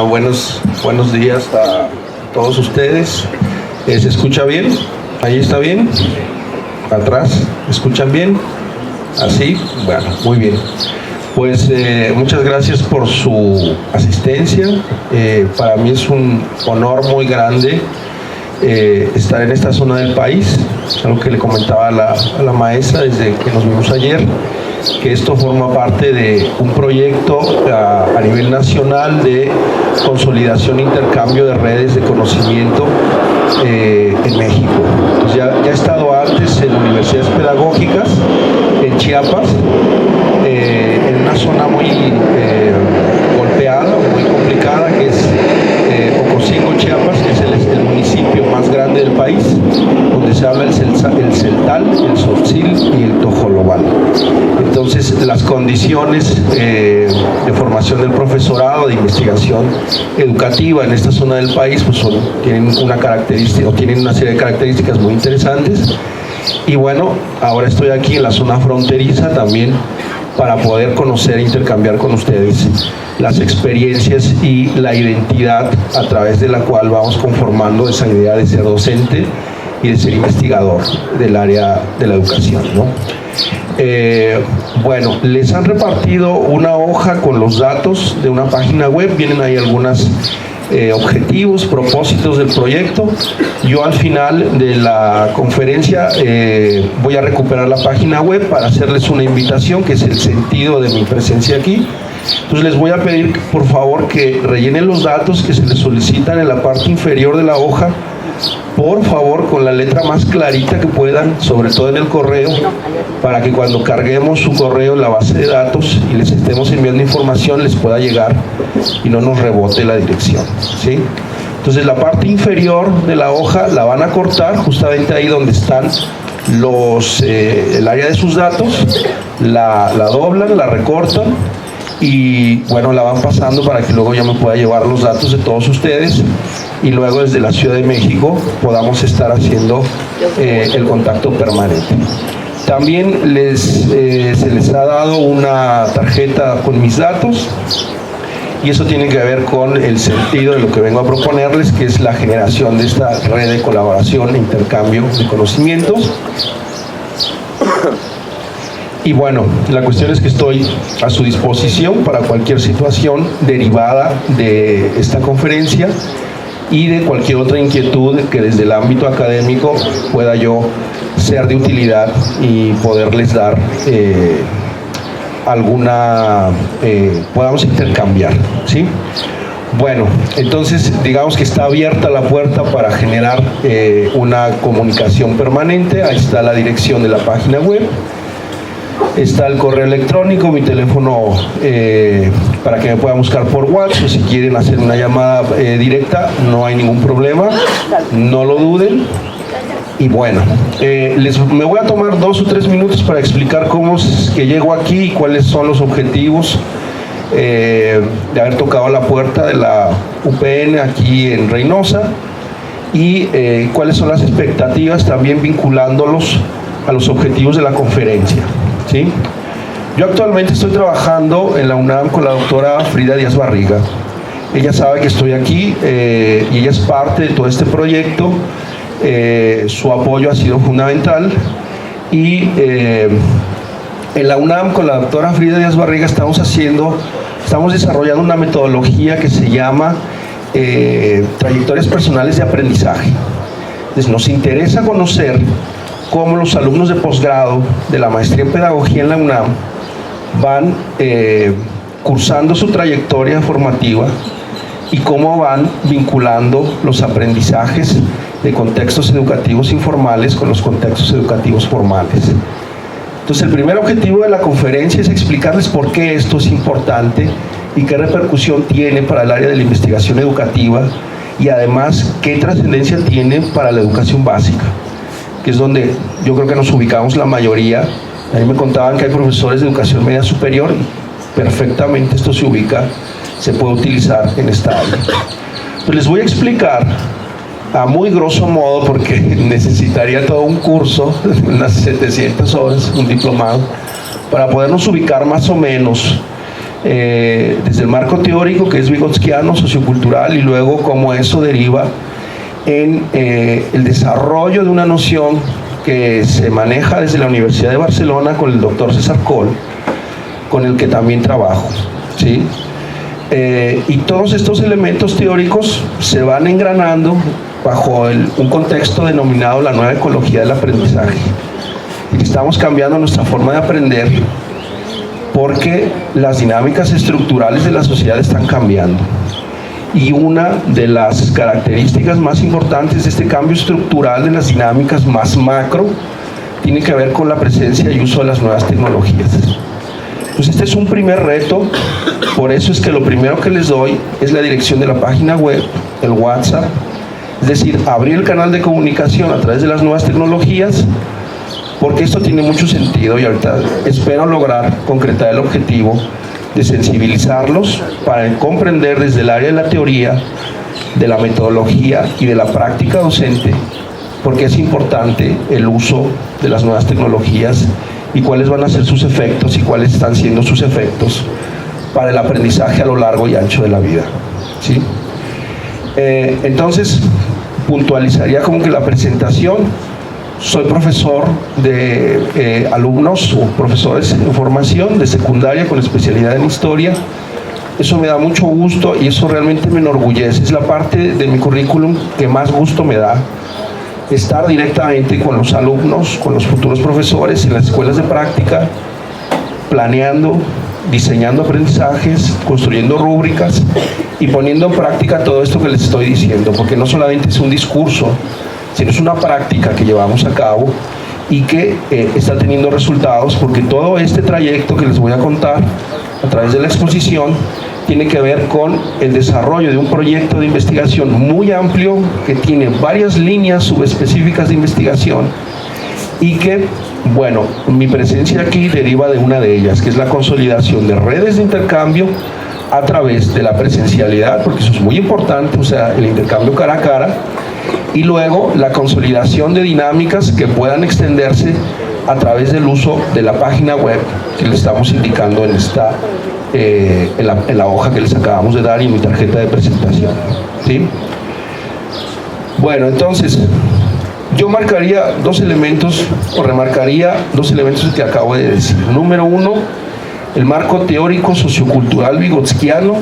Bueno, buenos días a todos ustedes. ¿Se escucha bien? ¿Ahí está bien? ¿Atrás? ¿Escuchan bien? ¿Así? Bueno, muy bien. Pues muchas gracias por su asistencia. Para mí es un honor muy grande estar en esta zona del país. Es algo que le comentaba a la maestra desde que nos vimos ayer, que esto forma parte de un proyecto a nivel nacional de consolidación e intercambio de redes de conocimiento en México. Entonces ya he estado antes en universidades pedagógicas en Chiapas, en una zona muy golpeada, muy complicada, que es Ocosingo, Chiapas, que es el municipio más grande del país, donde se habla el celtal, el tzotzil y el tojolobal. Entonces, las condiciones de formación del profesorado, de investigación educativa en esta zona del país, pues tienen una serie de características muy interesantes. Y bueno, ahora estoy aquí en la zona fronteriza también para poder conocer e intercambiar con ustedes las experiencias y la identidad a través de la cual vamos conformando esa idea de ser docente y de ser investigador del área de la educación, ¿no? Bueno, les han repartido una hoja con los datos de una página web, vienen ahí algunos objetivos, propósitos del proyecto. Yo al final de la conferencia voy a recuperar la página web para hacerles una invitación, que es el sentido de mi presencia aquí. Entonces les voy a pedir por favor que rellenen los datos que se les solicitan en la parte inferior de la hoja, por favor, con la letra más clarita que puedan, sobre todo en el correo, para que cuando carguemos su correo en la base de datos y les estemos enviando información, les pueda llegar y no nos rebote la dirección, ¿sí? Entonces la parte inferior de la hoja la van a cortar justamente ahí donde están el área de sus datos, la doblan, la recortan y bueno, la van pasando para que luego ya me pueda llevar los datos de todos ustedes y luego desde la Ciudad de México podamos estar haciendo el contacto permanente. También se les ha dado una tarjeta con mis datos y eso tiene que ver con el sentido de lo que vengo a proponerles, que es la generación de esta red de colaboración e intercambio de conocimientos. Y bueno, la cuestión es que estoy a su disposición para cualquier situación derivada de esta conferencia y de cualquier otra inquietud que desde el ámbito académico pueda yo ser de utilidad y poderles dar podamos intercambiar, ¿sí? Bueno, entonces digamos que está abierta la puerta para generar una comunicación permanente. Ahí está la dirección de la página web. Está el correo electrónico, mi teléfono para que me puedan buscar por WhatsApp, o si quieren hacer una llamada directa, no hay ningún problema, no lo duden. Y bueno, me voy a tomar 2 o 3 minutos para explicar cómo es que llego aquí y cuáles son los objetivos de haber tocado la puerta de la UPN aquí en Reynosa y cuáles son las expectativas también vinculándolos a los objetivos de la conferencia, ¿sí? Yo actualmente estoy trabajando en la UNAM con la doctora Frida Díaz Barriga. Ella sabe que estoy aquí y ella es parte de todo este proyecto. Su apoyo ha sido fundamental y en la UNAM con la doctora Frida Díaz Barriga estamos desarrollando una metodología que se llama trayectorias personales de aprendizaje. Entonces nos interesa conocer cómo los alumnos de posgrado de la maestría en pedagogía en la UNAM van cursando su trayectoria formativa y cómo van vinculando los aprendizajes de contextos educativos informales con los contextos educativos formales. Entonces el primer objetivo de la conferencia es explicarles por qué esto es importante y qué repercusión tiene para el área de la investigación educativa y además qué trascendencia tiene para la educación básica, que es donde yo creo que nos ubicamos la mayoría. A mí me contaban que hay profesores de educación media superior y perfectamente esto se puede utilizar en esta área. Pues les voy a explicar a muy grosso modo, porque necesitaría todo un curso, unas 700 horas, un diplomado, para podernos ubicar más o menos desde el marco teórico, que es vygotskiano, sociocultural, y luego cómo eso deriva en el desarrollo de una noción que se maneja desde la Universidad de Barcelona con el doctor César Coll, con el que también trabajo, ¿sí? Y todos estos elementos teóricos se van engranando bajo un contexto denominado la nueva ecología del aprendizaje. Y estamos cambiando nuestra forma de aprender porque las dinámicas estructurales de la sociedad están cambiando. Y una de las características más importantes de este cambio estructural de las dinámicas más macro tiene que ver con la presencia y uso de las nuevas tecnologías. Pues este es un primer reto, por eso es que lo primero que les doy es la dirección de la página web, el WhatsApp, es decir, abrir el canal de comunicación a través de las nuevas tecnologías, porque esto tiene mucho sentido y ahorita espero lograr concretar el objetivo de sensibilizarlos para comprender desde el área de la teoría, de la metodología y de la práctica docente, porque es importante el uso de las nuevas tecnologías y cuáles van a ser sus efectos y cuáles están siendo sus efectos para el aprendizaje a lo largo y ancho de la vida, ¿sí? Entonces, puntualizaría como que la presentación: soy profesor de alumnos o profesores en formación de secundaria con especialidad en historia. Eso me da mucho gusto y eso realmente me enorgullece. Es la parte de mi currículum que más gusto me da, estar directamente con los alumnos, con los futuros profesores en las escuelas de práctica, planeando, diseñando aprendizajes, construyendo rúbricas y poniendo en práctica todo esto que les estoy diciendo, porque no solamente es un discurso, sino es una práctica que llevamos a cabo y que está teniendo resultados, porque todo este trayecto que les voy a contar a través de la exposición tiene que ver con el desarrollo de un proyecto de investigación muy amplio que tiene varias líneas subespecíficas de investigación y que, bueno, mi presencia aquí deriva de una de ellas, que es la consolidación de redes de intercambio a través de la presencialidad, porque eso es muy importante, o sea, el intercambio cara a cara, y luego la consolidación de dinámicas que puedan extenderse a través del uso de la página web que le estamos indicando en esta en la hoja que les acabamos de dar y en mi tarjeta de presentación, ¿sí? Bueno, entonces yo marcaría dos elementos o remarcaría dos elementos que acabo de decir. Número uno, el marco teórico sociocultural vygotskiano,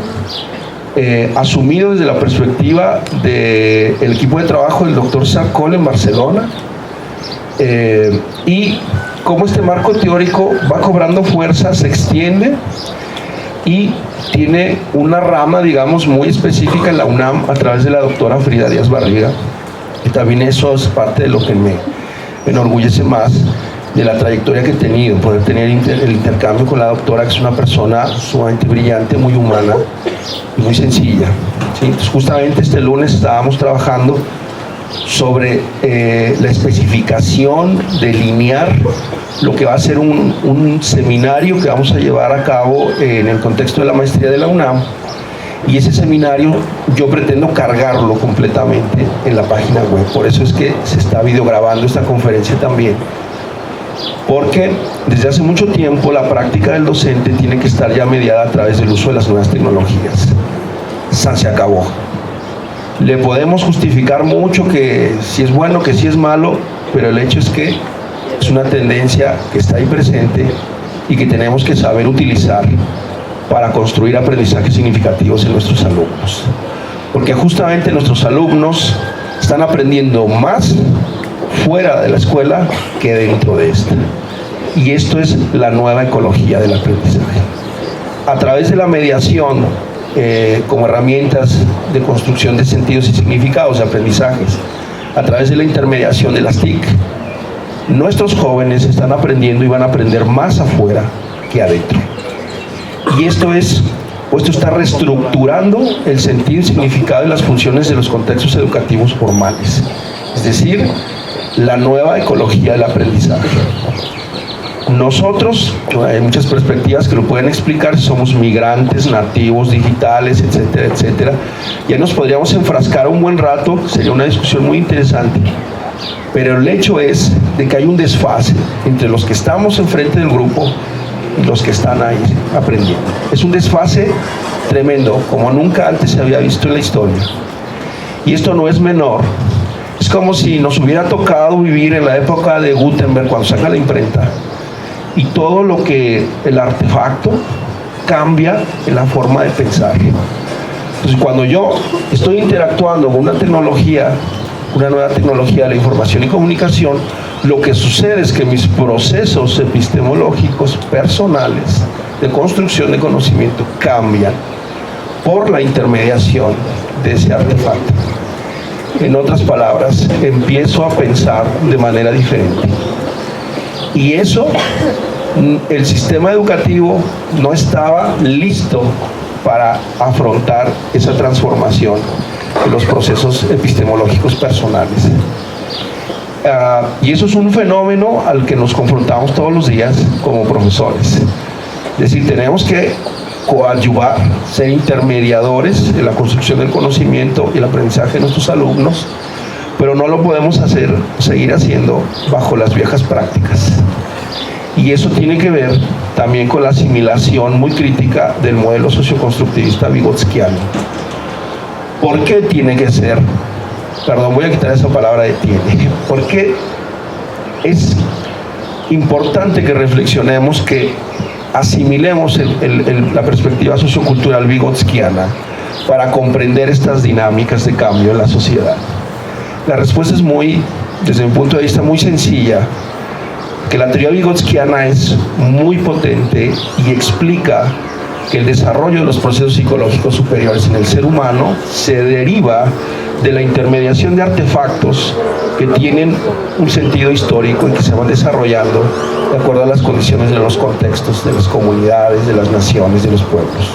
asumido desde la perspectiva del equipo de trabajo del doctor César Coll en Barcelona, y cómo este marco teórico va cobrando fuerza, se extiende y tiene una rama, digamos, muy específica en la UNAM a través de la doctora Frida Díaz Barriga, y también eso es parte de lo que me enorgullece más de la trayectoria que he tenido, poder tener el intercambio con la doctora, que es una persona sumamente brillante, muy humana y muy sencilla, ¿sí? Entonces, justamente este lunes estábamos trabajando sobre la especificación, delinear lo que va a ser un seminario que vamos a llevar a cabo en el contexto de la maestría de la UNAM, y ese seminario yo pretendo cargarlo completamente en la página web. Por eso es que se está videograbando esta conferencia también, porque desde hace mucho tiempo la práctica del docente tiene que estar ya mediada a través del uso de las nuevas tecnologías. Se acabó. Le podemos justificar mucho que si es bueno, que si es malo, pero el hecho es que es una tendencia que está ahí presente y que tenemos que saber utilizar para construir aprendizajes significativos en nuestros alumnos. Porque justamente nuestros alumnos están aprendiendo más fuera de la escuela que dentro de esta. Y esto es la nueva ecología del aprendizaje. A través de la mediación, como herramientas de construcción de sentidos y significados de aprendizajes, a través de la intermediación de las TIC, nuestros jóvenes están aprendiendo y van a aprender más afuera que adentro. Y esto está reestructurando el sentido y significado y las funciones de los contextos educativos formales, es decir, la nueva ecología del aprendizaje. Nosotros, hay muchas perspectivas que lo pueden explicar, si somos migrantes, nativos, digitales, etcétera, etcétera. Ya nos podríamos enfrascar un buen rato, sería una discusión muy interesante. Pero el hecho es de que hay un desfase entre los que estamos enfrente del grupo y los que están ahí aprendiendo. Es un desfase tremendo, como nunca antes se había visto en la historia. Y esto no es menor. Es como si nos hubiera tocado vivir en la época de Gutenberg, cuando saca la imprenta, y todo lo que el artefacto cambia en la forma de pensar. Entonces, cuando yo estoy interactuando con una tecnología, una nueva tecnología de la información y comunicación, lo que sucede es que mis procesos epistemológicos personales de construcción de conocimiento cambian por la intermediación de ese artefacto. En otras palabras, empiezo a pensar de manera diferente. Y eso, el sistema educativo no estaba listo para afrontar esa transformación de los procesos epistemológicos personales. Y eso es un fenómeno al que nos confrontamos todos los días como profesores. Es decir, tenemos que coadyuvar, ser intermediadores en la construcción del conocimiento y el aprendizaje de nuestros alumnos, pero no lo podemos seguir haciendo bajo las viejas prácticas. Y eso tiene que ver también con la asimilación muy crítica del modelo socioconstructivista vygotskiano. ¿Por qué tiene que ser? Perdón, voy a quitar esa palabra de tiene. Porque es importante que reflexionemos, que asimilemos la perspectiva sociocultural vygotskiana para comprender estas dinámicas de cambio en la sociedad. La respuesta es desde mi punto de vista, muy sencilla, que la teoría vygotskiana es muy potente y explica que el desarrollo de los procesos psicológicos superiores en el ser humano se deriva de la intermediación de artefactos que tienen un sentido histórico y que se van desarrollando de acuerdo a las condiciones de los contextos, de las comunidades, de las naciones, de los pueblos.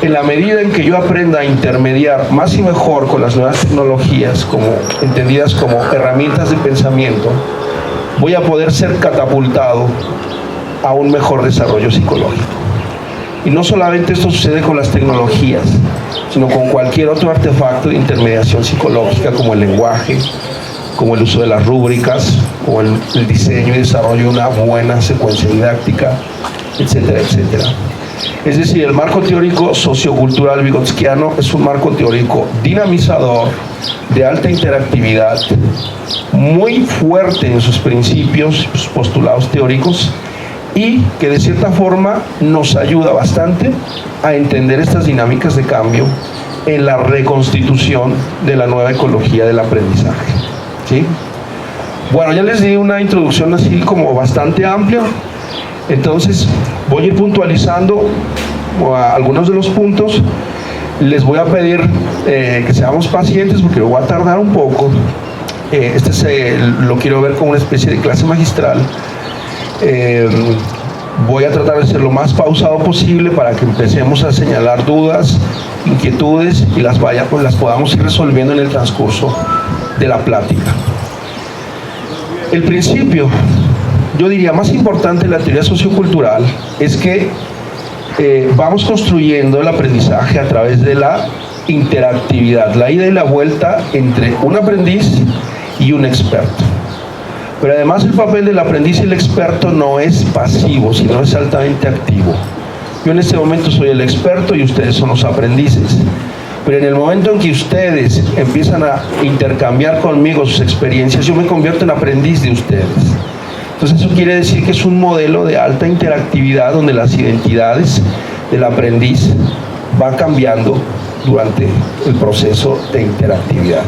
En la medida en que yo aprenda a intermediar más y mejor con las nuevas tecnologías, entendidas como herramientas de pensamiento, voy a poder ser catapultado a un mejor desarrollo psicológico. Y no solamente esto sucede con las tecnologías, sino con cualquier otro artefacto de intermediación psicológica, como el lenguaje, como el uso de las rúbricas, como el diseño y desarrollo de una buena secuencia didáctica, etcétera, etcétera. Es decir, el marco teórico sociocultural vygotskiano es un marco teórico dinamizador, de alta interactividad, muy fuerte en sus principios, sus postulados teóricos, y que de cierta forma nos ayuda bastante a entender estas dinámicas de cambio en la reconstitución de la nueva ecología del aprendizaje. ¿Sí? Bueno, ya les di una introducción así como bastante amplia, entonces voy a ir puntualizando algunos de los puntos. Les voy a pedir que seamos pacientes porque voy a tardar un poco. Lo quiero ver como una especie de clase magistral. Voy a tratar de ser lo más pausado posible para que empecemos a señalar dudas, inquietudes y las podamos ir resolviendo en el transcurso de la plática. El principio, yo diría, más importante de la teoría sociocultural es que vamos construyendo el aprendizaje a través de la interactividad, la ida y la vuelta entre un aprendiz y un experto. Pero además el papel del aprendiz y el experto no es pasivo, sino es altamente activo. Yo en este momento soy el experto y ustedes son los aprendices. Pero en el momento en que ustedes empiezan a intercambiar conmigo sus experiencias, yo me convierto en aprendiz de ustedes. Entonces eso quiere decir que es un modelo de alta interactividad donde las identidades del aprendiz van cambiando durante el proceso de interactividad.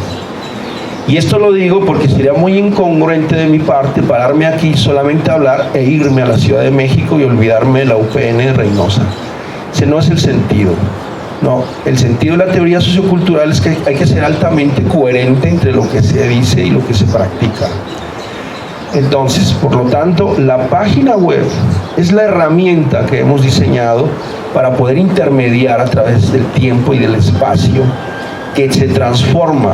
Y esto lo digo porque sería muy incongruente de mi parte pararme aquí solamente a hablar e irme a la Ciudad de México y olvidarme de la UPN de Reynosa. Ese no es el sentido. No, el sentido de la teoría sociocultural es que hay que ser altamente coherente entre lo que se dice y lo que se practica. Entonces, por lo tanto, la página web es la herramienta que hemos diseñado para poder intermediar a través del tiempo y del espacio que se transforma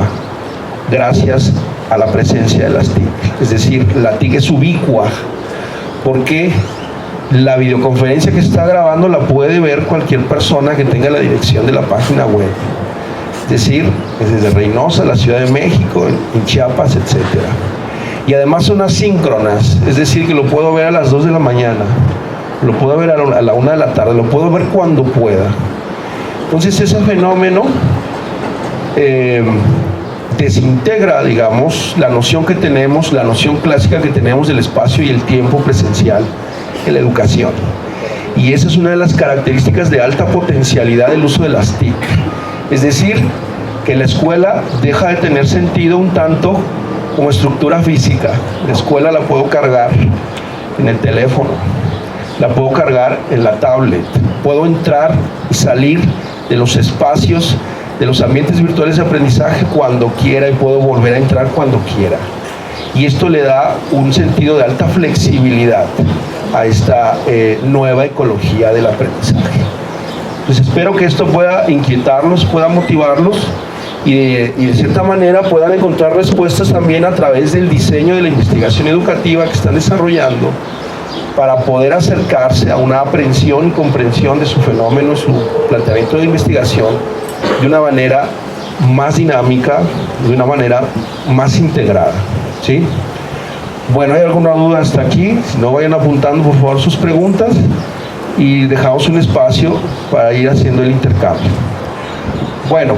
gracias a la presencia de las TIC. Es decir, la TIC es ubicua porque la videoconferencia que está grabando la puede ver cualquier persona que tenga la dirección de la página web. Es decir, desde Reynosa, la Ciudad de México, en Chiapas, etc. Y además son asíncronas, es decir, que lo puedo ver a las 2 de la mañana lo puedo ver a la 1 de la tarde, lo puedo ver cuando pueda. Entonces ese fenómeno desintegra, digamos, la noción que tenemos, la noción clásica que tenemos del espacio y el tiempo presencial en la educación. Y esa es una de las características de alta potencialidad del uso de las TIC. Es decir, que la escuela deja de tener sentido un tanto como estructura física. La escuela la puedo cargar en el teléfono, la puedo cargar en la tablet, puedo entrar y salir de los espacios, de los ambientes virtuales de aprendizaje cuando quiera y puedo volver a entrar cuando quiera. Y esto le da un sentido de alta flexibilidad a esta nueva ecología del aprendizaje. Pues espero que esto pueda inquietarlos, pueda motivarlos y de cierta manera puedan encontrar respuestas también a través del diseño de la investigación educativa que están desarrollando para poder acercarse a una aprehensión y comprensión de su fenómeno, su planteamiento de investigación de una manera más dinámica, de una manera más integrada, ¿sí? Bueno, ¿hay alguna duda hasta aquí? Si no, vayan apuntando por favor sus preguntas y dejamos un espacio para ir haciendo el intercambio. Bueno,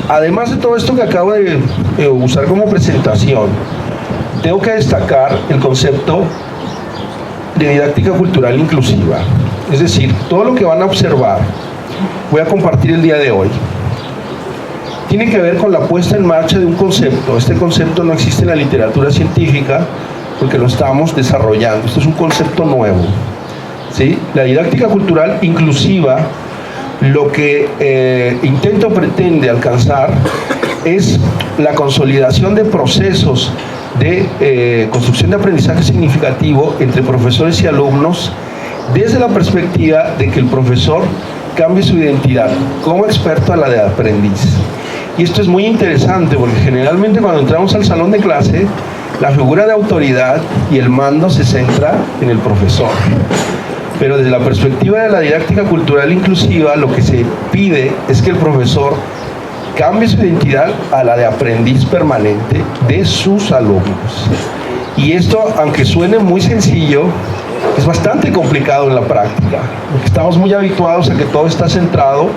además de todo esto que acabo de usar como presentación, tengo que destacar el concepto de didáctica cultural inclusiva. Es decir, todo lo que van a observar, voy a compartir el día de hoy, tiene que ver con la puesta en marcha de un concepto. Este concepto no existe en la literatura científica porque lo estamos desarrollando. Esto es un concepto nuevo, ¿sí? La didáctica cultural inclusiva, lo que intenta o pretende alcanzar es la consolidación de procesos de construcción de aprendizaje significativo entre profesores y alumnos desde la perspectiva de que el profesor cambie su identidad como experto a la de aprendiz. Y esto es muy interesante porque generalmente cuando entramos al salón de clase, la figura de autoridad y el mando se centra en el profesor. Pero desde la perspectiva de la didáctica cultural inclusiva, lo que se pide es que el profesor cambie su identidad a la de aprendiz permanente de sus alumnos. Y esto, aunque suene muy sencillo, es bastante complicado en la práctica, porque estamos muy habituados a que todo está centrado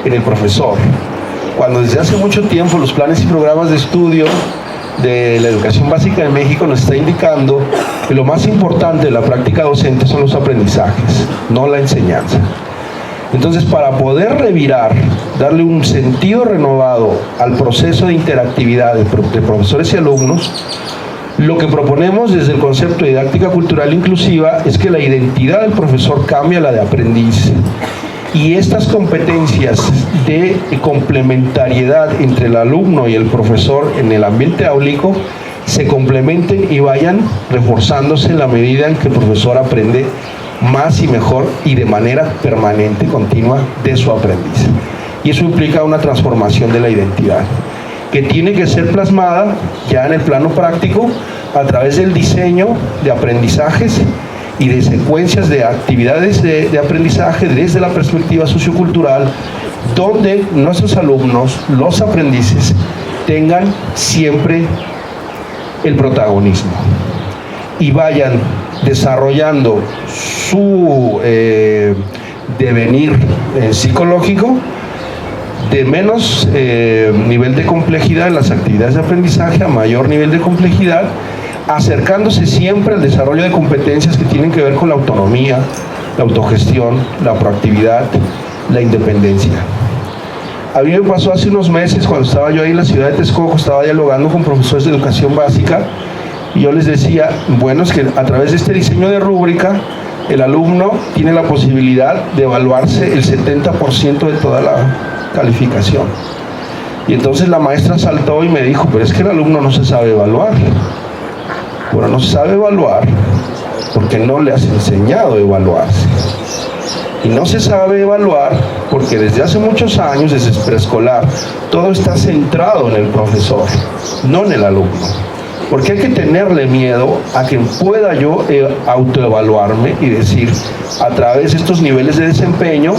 en el profesor, cuando desde hace mucho tiempo los planes y programas de estudio de la educación básica en México nos está indicando que lo más importante de la práctica docente son los aprendizajes, no la enseñanza. Entonces, para poder revirar, darle un sentido renovado al proceso de interactividad de profesores y alumnos, lo que proponemos desde el concepto de didáctica cultural inclusiva es que la identidad del profesor cambie a la de aprendiz. Y estas competencias de complementariedad entre el alumno y el profesor en el ambiente áulico se complementen y vayan reforzándose en la medida en que el profesor aprende más y mejor y de manera permanente, continua, de su aprendiz. Y eso implica una transformación de la identidad, que tiene que ser plasmada ya en el plano práctico a través del diseño de aprendizajes y de secuencias de actividades de aprendizaje desde la perspectiva sociocultural, donde nuestros alumnos, los aprendices, tengan siempre el protagonismo y vayan desarrollando su devenir psicológico de menos nivel de complejidad en las actividades de aprendizaje a mayor nivel de complejidad, acercándose siempre al desarrollo de competencias que tienen que ver con la autonomía, la autogestión, la proactividad, la independencia. A mí me pasó hace unos meses, cuando estaba yo ahí en la ciudad de Texcoco, estaba dialogando con profesores de educación básica y yo les decía, bueno, es que a través de este diseño de rúbrica, el alumno tiene la posibilidad de evaluarse el 70% de toda la calificación. Y entonces la maestra saltó y me dijo, pero es que el alumno no se sabe evaluar. Bueno, no se sabe evaluar porque no le has enseñado a evaluarse. Y no se sabe evaluar porque desde hace muchos años, desde preescolar, todo está centrado en el profesor, no en el alumno. Porque hay que tenerle miedo a que pueda yo autoevaluarme y decir, a través de estos niveles de desempeño,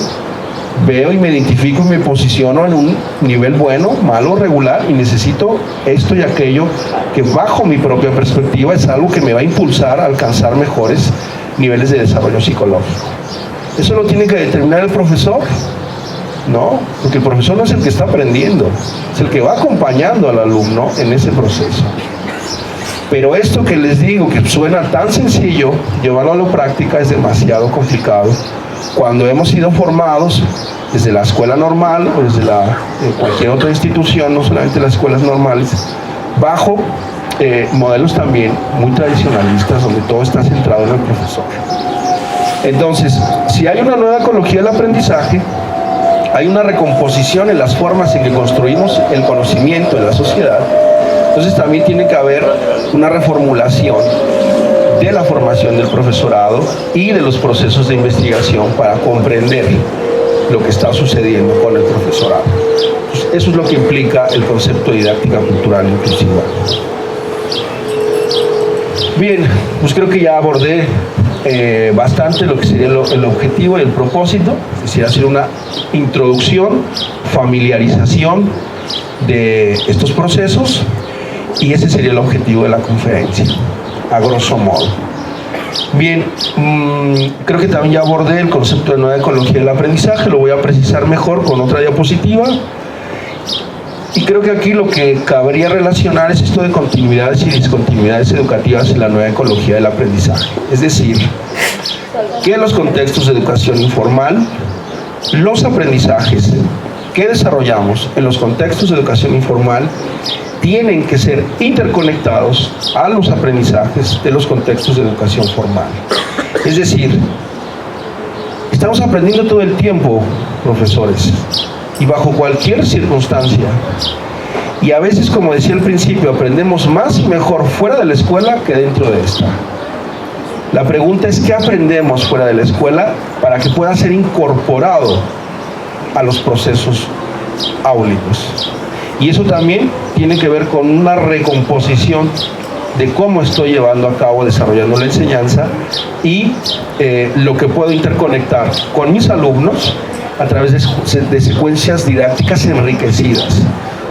veo y me identifico y me posiciono en un nivel bueno, malo, regular, y necesito esto y aquello que bajo mi propia perspectiva es algo que me va a impulsar a alcanzar mejores niveles de desarrollo psicológico. ¿Eso lo tiene que determinar el profesor? No, porque el profesor no es el que está aprendiendo, es el que va acompañando al alumno en ese proceso. Pero esto que les digo, que suena tan sencillo, llevarlo a la práctica es demasiado complicado. Cuando hemos sido formados desde la escuela normal o desde cualquier otra institución, no solamente las escuelas normales, bajo modelos también muy tradicionalistas, donde todo está centrado en el profesor. Entonces, si hay una nueva ecología del aprendizaje, hay una recomposición en las formas en que construimos el conocimiento en la sociedad, entonces también tiene que haber una reformulación de la formación del profesorado y de los procesos de investigación para comprender lo que está sucediendo con el profesorado. Entonces, eso es lo que implica el concepto de didáctica cultural inclusiva. Bien, pues creo que ya abordé bastante lo que sería el objetivo y el propósito, es decir, hacer una introducción, familiarización de estos procesos, y ese sería el objetivo de la conferencia, a grosso modo. Bien, creo que también ya abordé el concepto de nueva ecología del aprendizaje, lo voy a precisar mejor con otra diapositiva. Y creo que aquí lo que cabría relacionar es esto de continuidades y discontinuidades educativas en la nueva ecología del aprendizaje. Es decir, que en los contextos de educación informal, los aprendizajes que desarrollamos en los contextos de educación informal tienen que ser interconectados a los aprendizajes de los contextos de educación formal. Es decir, estamos aprendiendo todo el tiempo, profesores, y bajo cualquier circunstancia. Y a veces, como decía al principio, aprendemos más y mejor fuera de la escuela que dentro de esta. La pregunta es, ¿qué aprendemos fuera de la escuela para que pueda ser incorporado a los procesos áulicos? Y eso también tiene que ver con una recomposición de cómo estoy llevando a cabo, desarrollando la enseñanza y lo que puedo interconectar con mis alumnos a través de secuencias didácticas enriquecidas,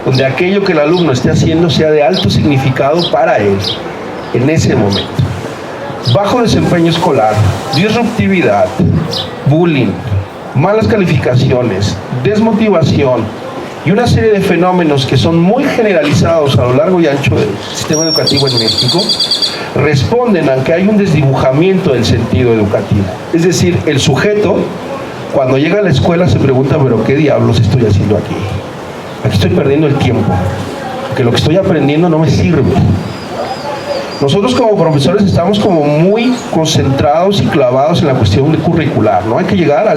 donde aquello que el alumno esté haciendo sea de alto significado para él, en ese momento. Bajo desempeño escolar, disruptividad, bullying, malas calificaciones, desmotivación y una serie de fenómenos que son muy generalizados a lo largo y ancho del sistema educativo en México, responden a que hay un desdibujamiento del sentido educativo. Es decir, el sujeto, cuando llega a la escuela, se pregunta, pero ¿qué diablos estoy haciendo aquí? Aquí estoy perdiendo el tiempo, porque lo que estoy aprendiendo no me sirve. Nosotros como profesores estamos como muy concentrados y clavados en la cuestión curricular, ¿no? Hay que llegar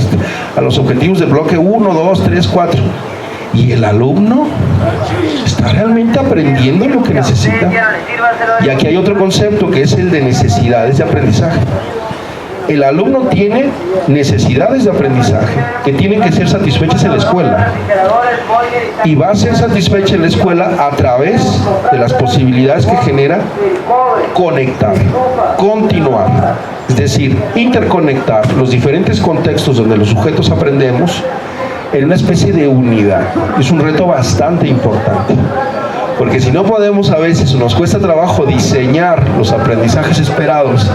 a los objetivos del bloque 1, 2, 3, 4. ¿Y el alumno está realmente aprendiendo lo que necesita? Y aquí hay otro concepto que es el de necesidades de aprendizaje. El alumno tiene necesidades de aprendizaje que tienen que ser satisfechas en la escuela, y va a ser satisfecha en la escuela a través de las posibilidades que genera conectar, continuar, es decir, interconectar los diferentes contextos donde los sujetos aprendemos en una especie de unidad. Es un reto bastante importante, porque si no podemos, a veces nos cuesta trabajo diseñar los aprendizajes esperados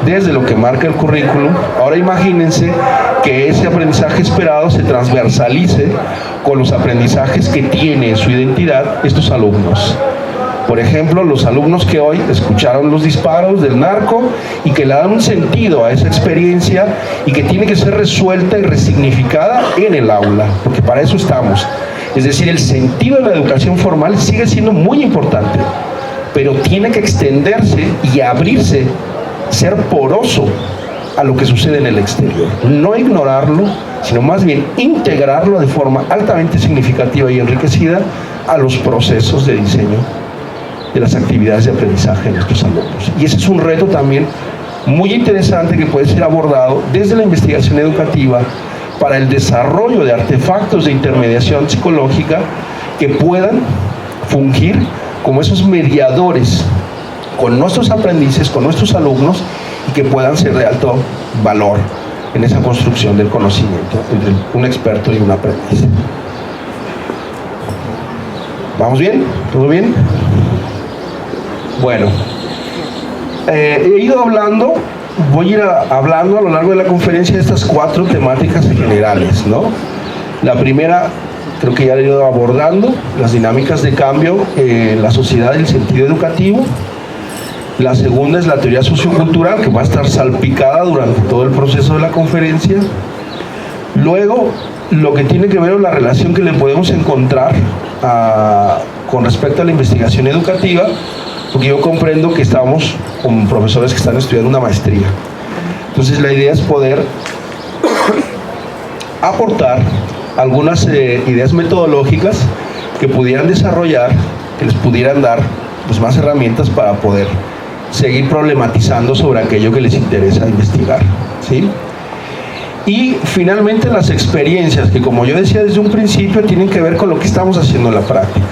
desde lo que marca el currículum. Ahora imagínense que ese aprendizaje esperado se transversalice con los aprendizajes que tiene en su identidad estos alumnos. Por ejemplo, los alumnos que hoy escucharon los disparos del narco y que le dan un sentido a esa experiencia y que tiene que ser resuelta y resignificada en el aula, porque para eso estamos. Es decir, el sentido de la educación formal sigue siendo muy importante, pero tiene que extenderse y abrirse, ser poroso a lo que sucede en el exterior. No ignorarlo, sino más bien integrarlo de forma altamente significativa y enriquecida a los procesos de diseño de las actividades de aprendizaje de nuestros alumnos. Y ese es un reto también muy interesante que puede ser abordado desde la investigación educativa para el desarrollo de artefactos de intermediación psicológica que puedan fungir como esos mediadores con nuestros aprendices, con nuestros alumnos, y que puedan ser de alto valor en esa construcción del conocimiento entre un experto y un aprendiz. ¿Vamos bien? ¿Todo bien? Bueno, he ido hablando voy a ir hablando a lo largo de la conferencia de estas 4 temáticas generales, ¿no? La primera, creo que ya he ido abordando, las dinámicas de cambio en la sociedad y el sentido educativo. La segunda es la teoría sociocultural, que va a estar salpicada durante todo el proceso de la conferencia. Luego, lo que tiene que ver con la relación que le podemos encontrar con respecto a la investigación educativa, porque yo comprendo que estamos con profesores que están estudiando una maestría. Entonces la idea es poder aportar algunas ideas metodológicas que pudieran desarrollar, que les pudieran dar pues, más herramientas para poder seguir problematizando sobre aquello que les interesa investigar, ¿sí? Y finalmente las experiencias, que como yo decía desde un principio, tienen que ver con lo que estamos haciendo en la práctica.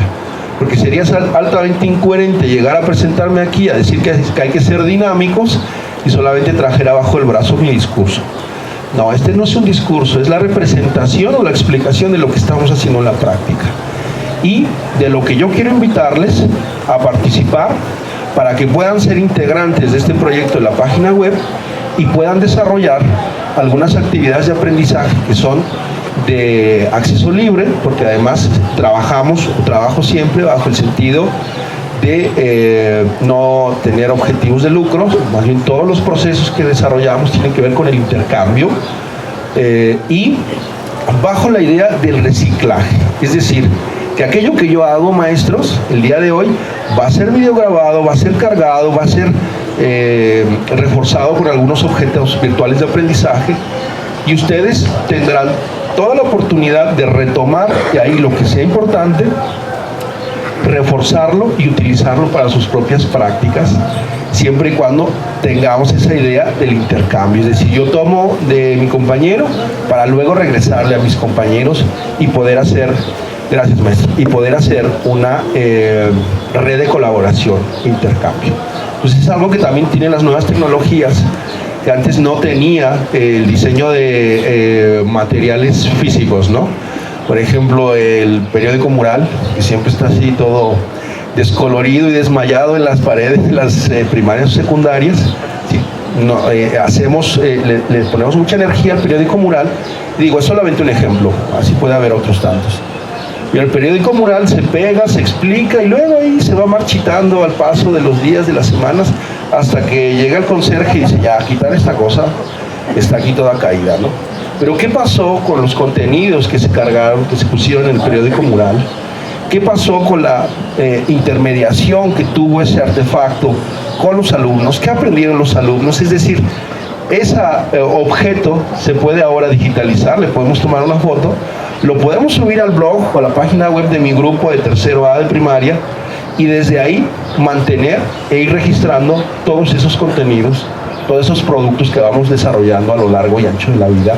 Porque sería altamente incoherente llegar a presentarme aquí a decir que hay que ser dinámicos y solamente trajer abajo el brazo mi discurso. No, este no es un discurso, es la representación o la explicación de lo que estamos haciendo en la práctica. Y de lo que yo quiero invitarles a participar para que puedan ser integrantes de este proyecto en la página web y puedan desarrollar algunas actividades de aprendizaje que son de acceso libre, porque además trabajo siempre bajo el sentido de no tener objetivos de lucro, más bien todos los procesos que desarrollamos tienen que ver con el intercambio y bajo la idea del reciclaje, es decir, que aquello que yo hago, maestros, el día de hoy va a ser videograbado, va a ser cargado, va a ser reforzado por algunos objetos virtuales de aprendizaje y ustedes tendrán toda la oportunidad de retomar y ahí lo que sea importante, reforzarlo y utilizarlo para sus propias prácticas, siempre y cuando tengamos esa idea del intercambio, es decir, yo tomo de mi compañero para luego regresarle a mis compañeros y poder hacer, gracias maestro, y poder hacer una red de colaboración, intercambio. Pues es algo que también tienen las nuevas tecnologías, que antes no tenía el diseño de materiales físicos, ¿no? Por ejemplo, el periódico mural, que siempre está así todo descolorido y desmayado en las paredes de las primarias o secundarias. Sí, no, le ponemos mucha energía al periódico mural. Digo, es solamente un ejemplo, así puede haber otros tantos. Y el periódico mural se pega, se explica y luego ahí se va marchitando al paso de los días, de las semanas, hasta que llega el conserje y dice, ya, quitar esta cosa, está aquí toda caída, ¿no? Pero ¿qué pasó con los contenidos que se cargaron, que se pusieron en el periódico mural? ¿Qué pasó con la intermediación que tuvo ese artefacto con los alumnos? ¿Qué aprendieron los alumnos? Es decir, ese objeto se puede ahora digitalizar, le podemos tomar una foto, lo podemos subir al blog o a la página web de mi grupo de tercero A de primaria y desde ahí mantener e ir registrando todos esos contenidos, todos esos productos que vamos desarrollando a lo largo y ancho de la vida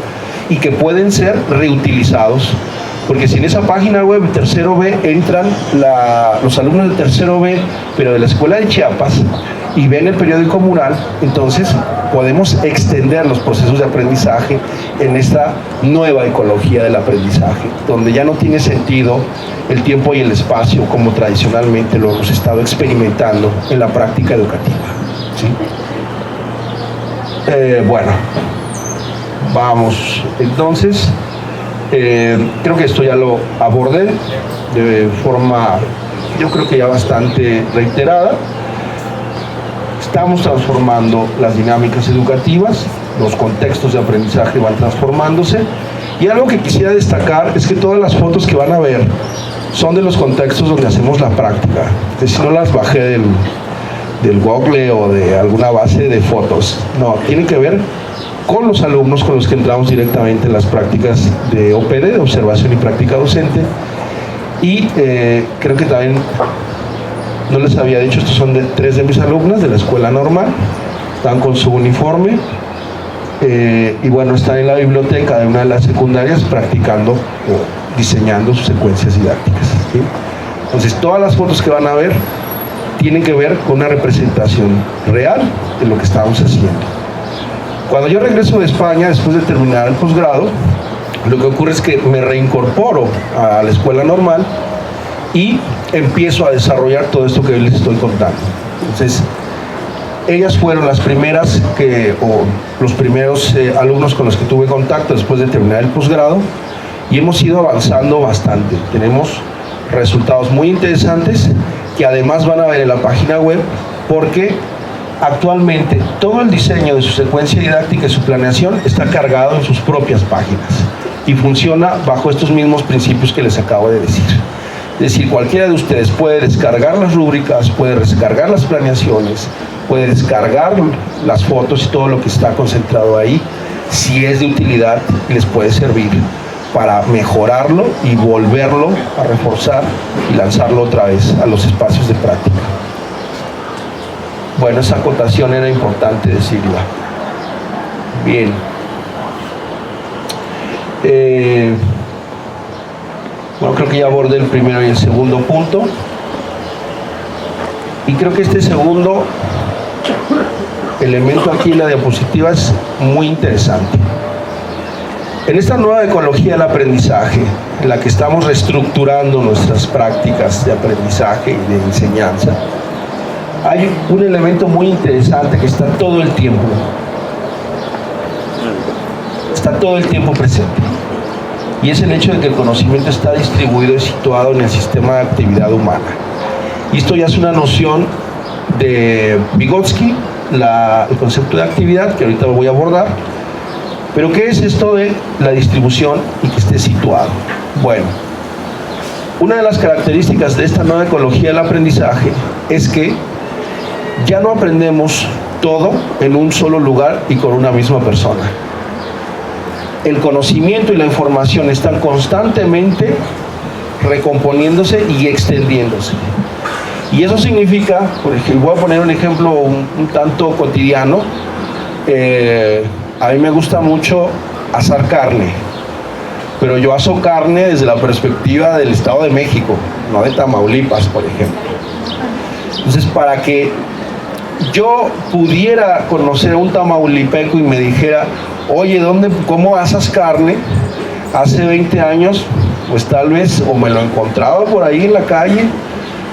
y que pueden ser reutilizados, porque si en esa página web de tercero B entran los alumnos de tercero B, pero de la escuela de Chiapas, y ven el periódico mural, entonces podemos extender los procesos de aprendizaje en esta nueva ecología del aprendizaje, donde ya no tiene sentido el tiempo y el espacio como tradicionalmente lo hemos estado experimentando en la práctica educativa, ¿sí? Bueno, vamos, entonces, creo que esto ya lo abordé de forma, yo creo que ya bastante reiterada. Estamos transformando las dinámicas educativas, los contextos de aprendizaje van transformándose y algo que quisiera destacar es que todas las fotos que van a ver son de los contextos donde hacemos la práctica. Es decir, no las bajé del Google o de alguna base de fotos, no, tienen que ver con los alumnos con los que entramos directamente en las prácticas de OPD, de observación y práctica docente y creo que también no les había dicho, estos son 3 de mis alumnas de la escuela normal, están con su uniforme y bueno, están en la biblioteca de una de las secundarias practicando o diseñando sus secuencias didácticas, ¿sí? Entonces todas las fotos que van a ver tienen que ver con una representación real de lo que estamos haciendo. Cuando yo regreso de España después de terminar el posgrado, lo que ocurre es que me reincorporo a la escuela normal y empiezo a desarrollar todo esto que les estoy contando. Entonces, ellas fueron las primeras los primeros alumnos con los que tuve contacto después de terminar el posgrado, y hemos ido avanzando bastante. Tenemos resultados muy interesantes que además van a ver en la página web, porque actualmente todo el diseño de su secuencia didáctica y su planeación está cargado en sus propias páginas y funciona bajo estos mismos principios que les acabo de decir. Es decir, cualquiera de ustedes puede descargar las rúbricas, puede descargar las planeaciones, puede descargar las fotos y todo lo que está concentrado ahí, si es de utilidad, les puede servir para mejorarlo y volverlo a reforzar y lanzarlo otra vez a los espacios de práctica. Bueno, esa acotación era importante decirla. Bien. Bueno, creo que ya abordé el primero y el segundo punto. Y creo que este segundo elemento aquí en la diapositiva es muy interesante. En esta nueva ecología del aprendizaje, en la que estamos reestructurando nuestras prácticas de aprendizaje y de enseñanza, hay un elemento muy interesante que está todo el tiempo presente, y es el hecho de que el conocimiento está distribuido y situado en el sistema de actividad humana. Y esto ya es una noción de Vygotsky, el concepto de actividad, que ahorita lo voy a abordar. Pero ¿qué es esto de la distribución y que esté situado? Bueno, una de las características de esta nueva ecología del aprendizaje es que ya no aprendemos todo en un solo lugar y con una misma persona. El conocimiento y la información están constantemente recomponiéndose y extendiéndose. Y eso significa, por ejemplo, voy a poner un ejemplo un tanto cotidiano. A mí me gusta mucho asar carne, pero yo aso carne desde la perspectiva del Estado de México, no de Tamaulipas, por ejemplo. Entonces, para que yo pudiera conocer a un tamaulipeco y me dijera, oye, ¿cómo asas carne? Hace 20 años, pues tal vez, o me lo encontraba por ahí en la calle,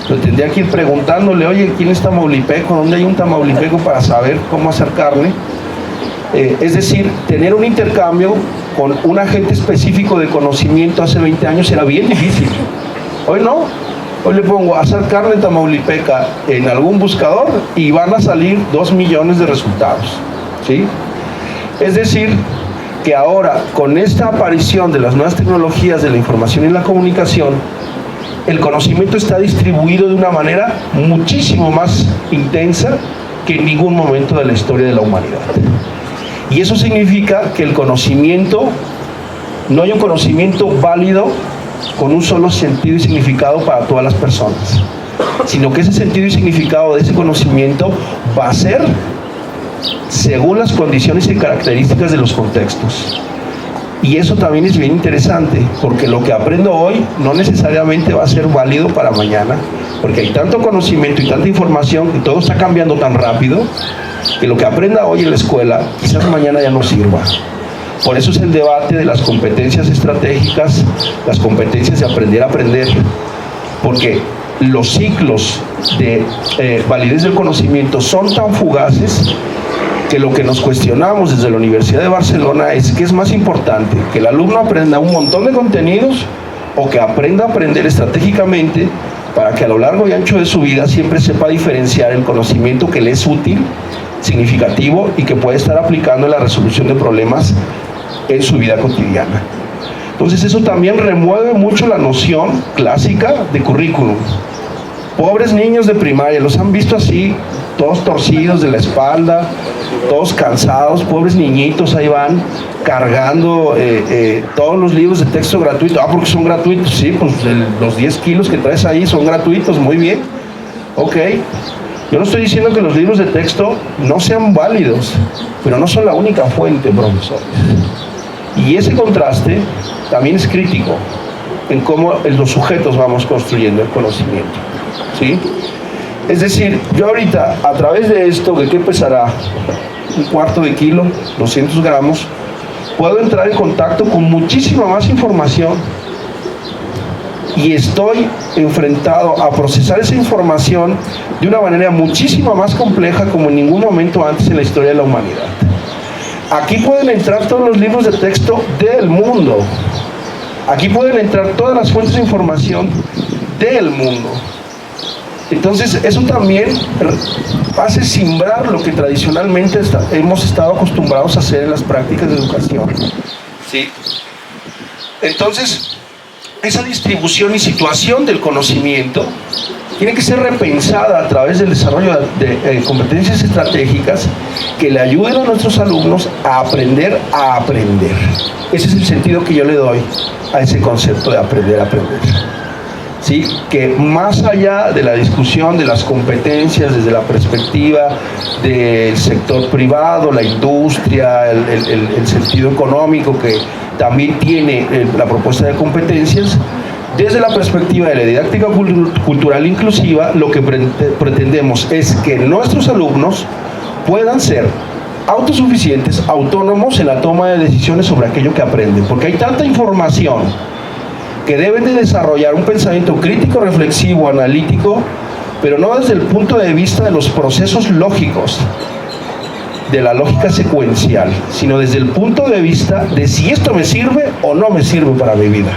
lo tendría que ir preguntándole, oye, ¿quién es tamaulipeco? ¿Dónde hay un tamaulipeco para saber cómo hacer carne? Es decir, tener un intercambio con un agente específico de conocimiento hace 20 años era bien difícil. Hoy no. Hoy le pongo asar carne tamaulipeca en algún buscador y van a salir 2 millones de resultados, ¿sí? Es decir, que ahora, con esta aparición de las nuevas tecnologías de la información y la comunicación, el conocimiento está distribuido de una manera muchísimo más intensa que en ningún momento de la historia de la humanidad. Y eso significa que el conocimiento, no hay un conocimiento válido con un solo sentido y significado para todas las personas, sino que ese sentido y significado de ese conocimiento va a ser según las condiciones y características de los contextos. Y eso también es bien interesante, porque lo que aprendo hoy no necesariamente va a ser válido para mañana, porque hay tanto conocimiento y tanta información que todo está cambiando tan rápido, que lo que aprenda hoy en la escuela quizás mañana ya no sirva. Por eso es el debate de las competencias estratégicas, las competencias de aprender a aprender, porque los ciclos de validez del conocimiento son tan fugaces que lo que nos cuestionamos desde la Universidad de Barcelona es qué es más importante, que el alumno aprenda un montón de contenidos o que aprenda a aprender estratégicamente para que a lo largo y ancho de su vida siempre sepa diferenciar el conocimiento que le es útil, significativo y que puede estar aplicando en la resolución de problemas en su vida cotidiana. Entonces eso también remueve mucho la noción clásica de currículum. Pobres niños de primaria, los han visto así, todos torcidos de la espalda, todos cansados, pobres niñitos, ahí van cargando todos los libros de texto gratuito. Ah, porque son gratuitos, sí, pues los 10 kilos que traes ahí son gratuitos, muy bien. Ok, yo no estoy diciendo que los libros de texto no sean válidos, pero no son la única fuente, profesores. Y ese contraste también es crítico en cómo los sujetos vamos construyendo el conocimiento, ¿sí? Es decir, yo ahorita, a través de esto, que ¿qué pesará? 1/4 kilo, 200 gramos, puedo entrar en contacto con muchísima más información y estoy enfrentado a procesar esa información de una manera muchísimo más compleja como en ningún momento antes en la historia de la humanidad. Aquí pueden entrar todos los libros de texto del mundo. Aquí pueden entrar todas las fuentes de información del mundo. Entonces, eso también hace simbrar lo que tradicionalmente hemos estado acostumbrados a hacer en las prácticas de educación. ¿Sí? Entonces, esa distribución y situación del conocimiento tiene que ser repensada a través del desarrollo de competencias estratégicas que le ayuden a nuestros alumnos a aprender a aprender. Ese es el sentido que yo le doy a ese concepto de aprender a aprender. ¿Sí? Que más allá de la discusión de las competencias desde la perspectiva del sector privado, la industria, el sentido económico que también tiene la propuesta de competencias, desde la perspectiva de la didáctica cultural inclusiva, lo que pretendemos es que nuestros alumnos puedan ser autosuficientes, autónomos en la toma de decisiones sobre aquello que aprenden, porque hay tanta información que deben de desarrollar un pensamiento crítico, reflexivo, analítico, pero no desde el punto de vista de los procesos lógicos, de la lógica secuencial, sino desde el punto de vista de si esto me sirve o no me sirve para mi vida,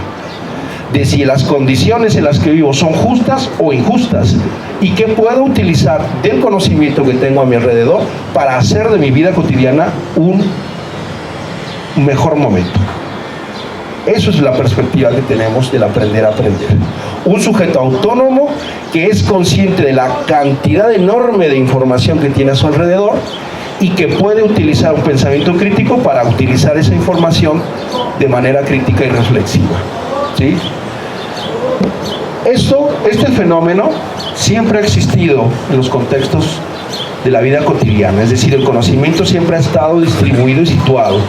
de si las condiciones en las que vivo son justas o injustas, y qué puedo utilizar del conocimiento que tengo a mi alrededor para hacer de mi vida cotidiana un mejor momento. Eso es la perspectiva que tenemos del aprender a aprender. Un sujeto autónomo que es consciente de la cantidad enorme de información que tiene a su alrededor y que puede utilizar un pensamiento crítico para utilizar esa información de manera crítica y reflexiva. ¿Sí? Este fenómeno siempre ha existido en los contextos de la vida cotidiana, es decir, el conocimiento siempre ha estado distribuido y situado,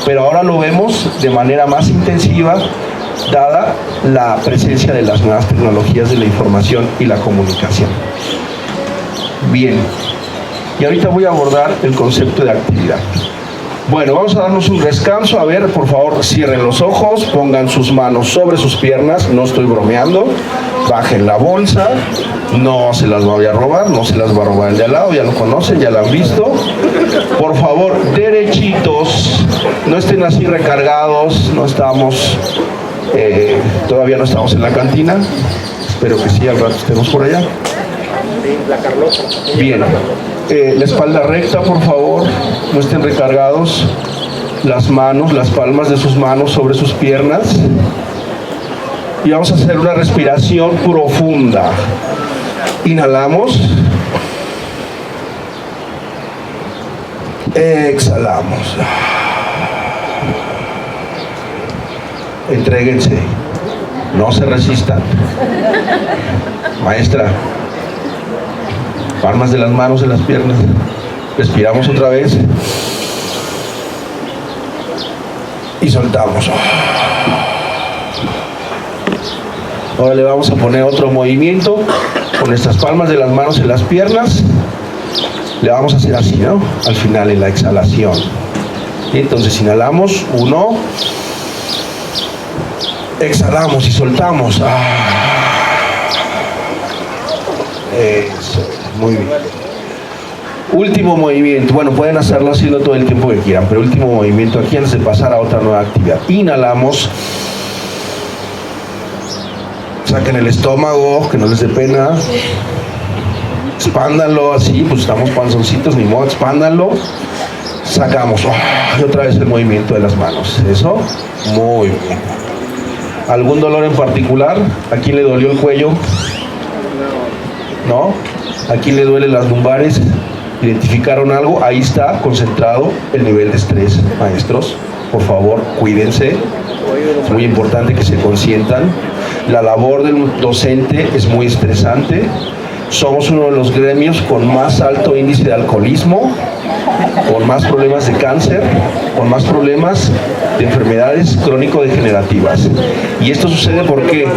pero ahora lo vemos de manera más intensiva dada la presencia de las nuevas tecnologías de la información y la comunicación. Bien, y ahorita voy a abordar el concepto de actividad. Bueno, vamos a darnos un descanso. A ver, por favor, cierren los ojos, pongan sus manos sobre sus piernas, no estoy bromeando, bajen la bolsa, no se las voy a robar, no se las va a robar el de al lado, ya lo conocen, ya lo han visto. Por favor, derechitos, no estén así recargados, no estamos, todavía no estamos en la cantina, espero que sí, al rato estemos por allá. Bien, la espalda recta, por favor, no estén recargados, las manos, las palmas de sus manos sobre sus piernas, y vamos a hacer una respiración profunda. Inhalamos, exhalamos, entréguense, no se resistan. Maestra, palmas de las manos en las piernas, respiramos otra vez y soltamos. Ahora le vamos a poner otro movimiento con nuestras palmas de las manos en las piernas. Le vamos a hacer así, ¿no? Al final, en la exhalación. Y entonces inhalamos, 1, exhalamos y soltamos. Eso, muy bien. Último movimiento. Bueno, pueden hacerlo haciendo todo el tiempo que quieran, pero último movimiento aquí antes de pasar a otra nueva actividad. Inhalamos. Saquen el estómago, que no les dé pena. Expándanlo así, pues estamos panzoncitos, ni modo, expándanlo. Sacamos. Y otra vez el movimiento de las manos. Eso, muy bien. ¿Algún dolor en particular? ¿A quién le dolió el cuello? ¿No? ¿A quién le duelen las lumbares? ¿Identificaron algo? Ahí está concentrado el nivel de estrés, maestros. Por favor, cuídense. Es muy importante que se consientan. La labor del docente es muy estresante. Somos uno de los gremios con más alto índice de alcoholismo, con más problemas de cáncer, con más problemas de enfermedades crónico-degenerativas. Y esto sucede porque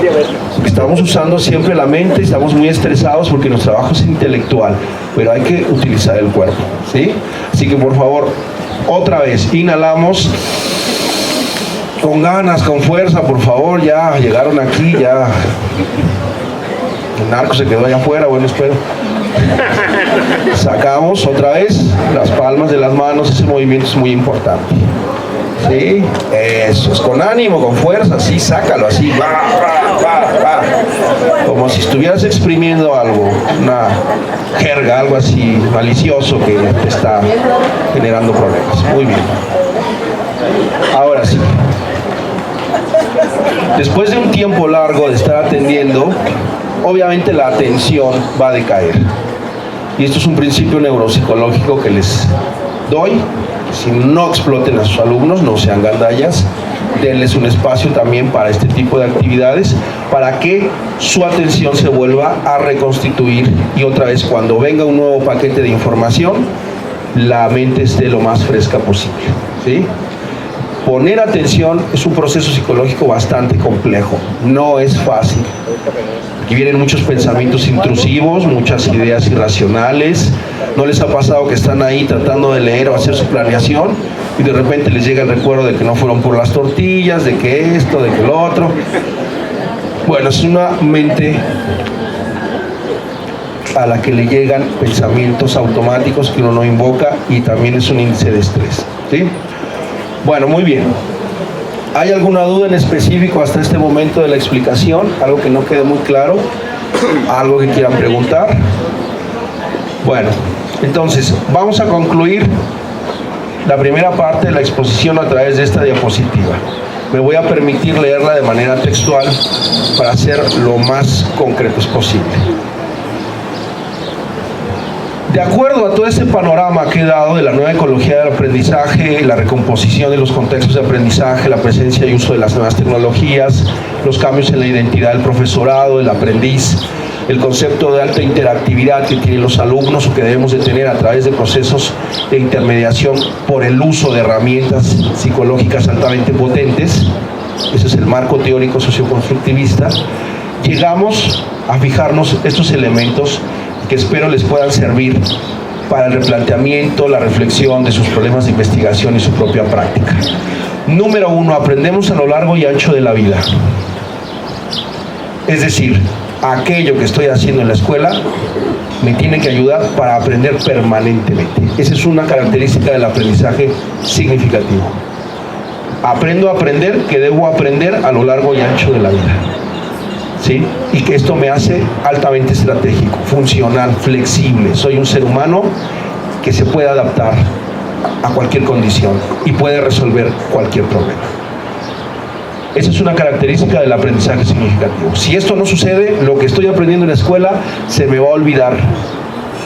estamos usando siempre la mente, estamos muy estresados porque nuestro trabajo es intelectual, pero hay que utilizar el cuerpo, ¿sí? Así que por favor, otra vez, inhalamos. Con ganas, con fuerza, por favor, ya llegaron aquí, ya narco se quedó allá afuera, bueno, espero. Sacamos otra vez las palmas de las manos, ese movimiento es muy importante. ¿Sí? Eso es con ánimo, con fuerza, sí, sácalo así, como si estuvieras exprimiendo algo, una jerga, algo así malicioso que te está generando problemas. Muy bien. Ahora sí. Después de un tiempo largo de estar atendiendo, obviamente la atención va a decaer. Y esto es un principio neuropsicológico que les doy. Si no exploten a sus alumnos, no sean gandallas, denles un espacio también para este tipo de actividades, para que su atención se vuelva a reconstituir y otra vez cuando venga un nuevo paquete de información, la mente esté lo más fresca posible, ¿sí? Poner atención es un proceso psicológico bastante complejo, no es fácil. Aquí vienen muchos pensamientos intrusivos, muchas ideas irracionales. ¿No les ha pasado que están ahí tratando de leer o hacer su planeación y de repente les llega el recuerdo de que no fueron por las tortillas, de que esto, de que lo otro? Bueno, es una mente a la que le llegan pensamientos automáticos que uno no invoca y también es un índice de estrés, ¿sí? Bueno, muy bien. ¿Hay alguna duda en específico hasta este momento de la explicación? ¿Algo que no quede muy claro? ¿Algo que quieran preguntar? Bueno, entonces vamos a concluir la primera parte de la exposición a través de esta diapositiva. Me voy a permitir leerla de manera textual para ser lo más concretos posible. De acuerdo a todo este panorama que he dado de la nueva ecología del aprendizaje, la recomposición de los contextos de aprendizaje, la presencia y uso de las nuevas tecnologías, los cambios en la identidad del profesorado, del aprendiz, el concepto de alta interactividad que tienen los alumnos o que debemos de tener a través de procesos de intermediación por el uso de herramientas psicológicas altamente potentes, ese es el marco teórico socioconstructivista, llegamos a fijarnos estos elementos que espero les puedan servir para el replanteamiento, la reflexión de sus problemas de investigación y su propia práctica. Número 1, aprendemos a lo largo y ancho de la vida. Es decir, aquello que estoy haciendo en la escuela me tiene que ayudar para aprender permanentemente. Esa es una característica del aprendizaje significativo. Aprendo a aprender que debo aprender a lo largo y ancho de la vida. ¿Sí? Y que esto me hace altamente estratégico, funcional, flexible. Soy un ser humano que se puede adaptar a cualquier condición y puede resolver cualquier problema. Esa es una característica del aprendizaje significativo. Si esto no sucede, lo que estoy aprendiendo en la escuela se me va a olvidar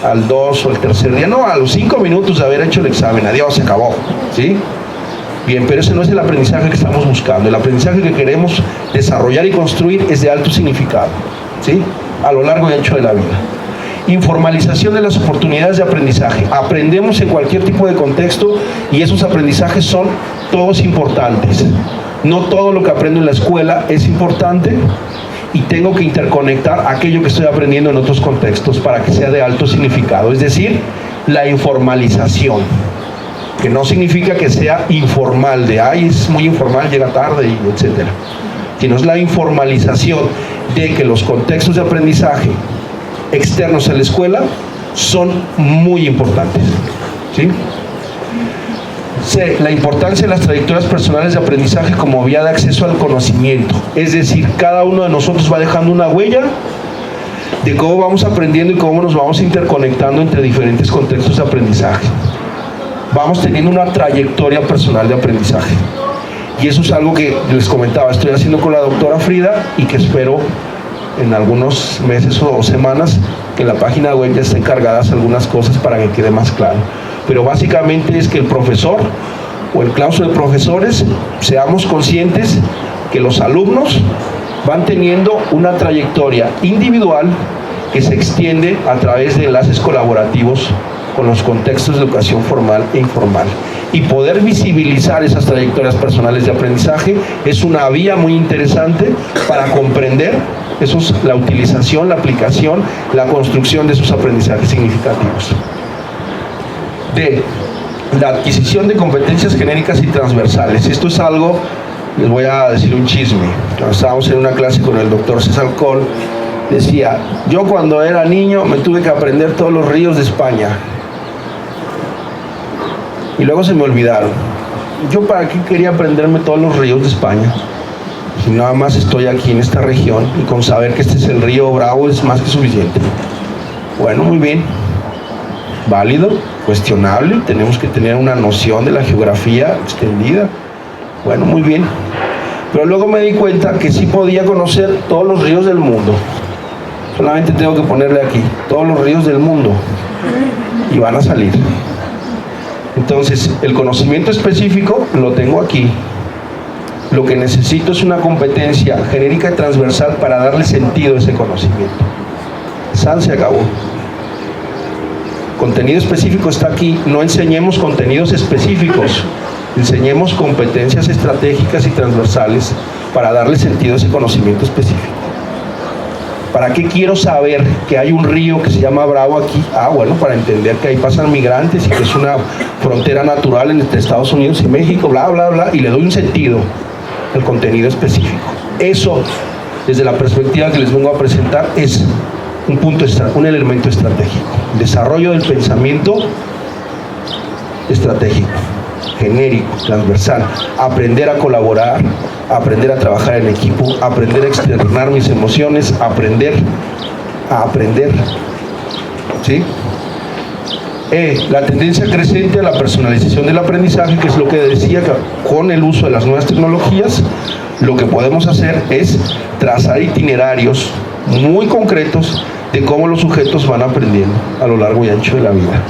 al 2 o al tercer día. No, a los 5 minutos de haber hecho el examen. Adiós, se acabó. ¿Sí? Bien, pero ese no es el aprendizaje que estamos buscando. El aprendizaje que queremos desarrollar y construir es de alto significado, ¿sí? A lo largo y ancho de la vida. Informalización de las oportunidades de aprendizaje. Aprendemos en cualquier tipo de contexto y esos aprendizajes son todos importantes. No todo lo que aprendo en la escuela es importante y tengo que interconectar aquello que estoy aprendiendo en otros contextos para que sea de alto significado. Es decir, la informalización, que no significa que sea informal, de ay, es muy informal, llega tarde, y etcétera. Sino es la informalización de que los contextos de aprendizaje externos a la escuela son muy importantes, ¿sí? C, la importancia de las trayectorias personales de aprendizaje como vía de acceso al conocimiento. Es decir, cada uno de nosotros va dejando una huella de cómo vamos aprendiendo y cómo nos vamos interconectando entre diferentes contextos de aprendizaje. Vamos teniendo una trayectoria personal de aprendizaje. Y eso es algo que les comentaba, estoy haciendo con la doctora Frida y que espero en algunos meses o semanas que en la página web ya estén cargadas algunas cosas para que quede más claro. Pero básicamente es que el profesor o el claustro de profesores seamos conscientes que los alumnos van teniendo una trayectoria individual que se extiende a través de enlaces colaborativos con los contextos de educación formal e informal. Y poder visibilizar esas trayectorias personales de aprendizaje es una vía muy interesante para comprender la utilización, la aplicación, la construcción de esos aprendizajes significativos. D, la adquisición de competencias genéricas y transversales. Esto es algo, les voy a decir un chisme. Cuando estábamos en una clase con el doctor César Coll, Decía, yo cuando era niño me tuve que aprender todos los ríos de España. Y luego se me olvidaron. ¿Yo para qué quería aprenderme todos los ríos de España? Si nada más estoy aquí en esta región y con saber que este es el río Bravo es más que suficiente. Bueno, muy bien. Válido, cuestionable, tenemos que tener una noción de la geografía extendida. Bueno, muy bien. Pero luego me di cuenta que sí podía conocer todos los ríos del mundo. Solamente tengo que ponerle aquí, todos los ríos del mundo, y van a salir. Entonces, el conocimiento específico lo tengo aquí. Lo que necesito es una competencia genérica y transversal para darle sentido a ese conocimiento. San se acabó. Contenido específico está aquí. No enseñemos contenidos específicos, enseñemos competencias estratégicas y transversales para darle sentido a ese conocimiento específico. ¿Para qué quiero saber que hay un río que se llama Bravo aquí? Bueno, para entender que ahí pasan migrantes y que es una frontera natural entre Estados Unidos y México, bla, bla, bla, y le doy un sentido al contenido específico. Eso, desde la perspectiva que les vengo a presentar, es un elemento estratégico. Desarrollo del pensamiento estratégico, genérico, transversal. Aprender a colaborar, aprender a trabajar en equipo, aprender a externar mis emociones, aprender a aprender. ¿Sí? La tendencia creciente a la personalización del aprendizaje, que es lo que decía, que con el uso de las nuevas tecnologías, lo que podemos hacer es trazar itinerarios muy concretos de cómo los sujetos van aprendiendo a lo largo y ancho de la vida.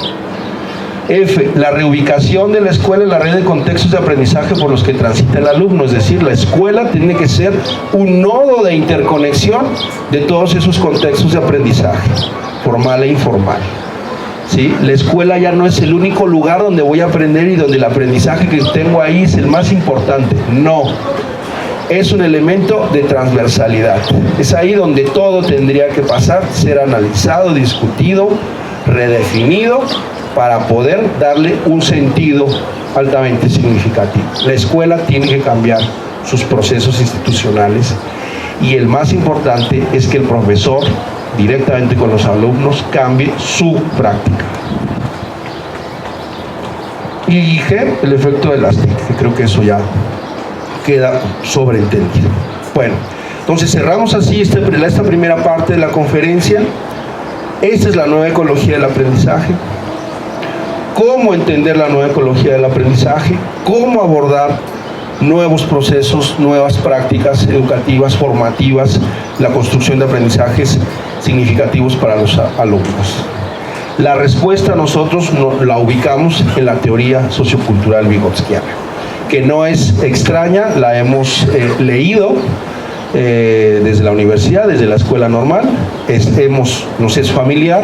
La reubicación de la escuela en la red de contextos de aprendizaje por los que transita el alumno, es decir, la escuela tiene que ser un nodo de interconexión de todos esos contextos de aprendizaje, formal e informal. ¿Sí? La escuela ya no es el único lugar donde voy a aprender y donde el aprendizaje que tengo ahí es el más importante. No, es un elemento de transversalidad. Es ahí donde todo tendría que pasar, ser analizado, discutido, redefinido, para poder darle un sentido altamente significativo. La escuela tiene que cambiar sus procesos institucionales y el más importante es que el profesor, directamente con los alumnos, cambie su práctica. Y G, el efecto elástico, que creo que eso ya queda sobreentendido. Bueno, entonces cerramos así esta primera parte de la conferencia. Esta es la nueva ecología del aprendizaje. Cómo entender la nueva ecología del aprendizaje, cómo abordar nuevos procesos, nuevas prácticas educativas, formativas, la construcción de aprendizajes significativos para los alumnos. La respuesta nosotros la ubicamos en la teoría sociocultural vygotskiana, que no es extraña, la hemos leído desde la universidad, desde la escuela normal, nos es familiar,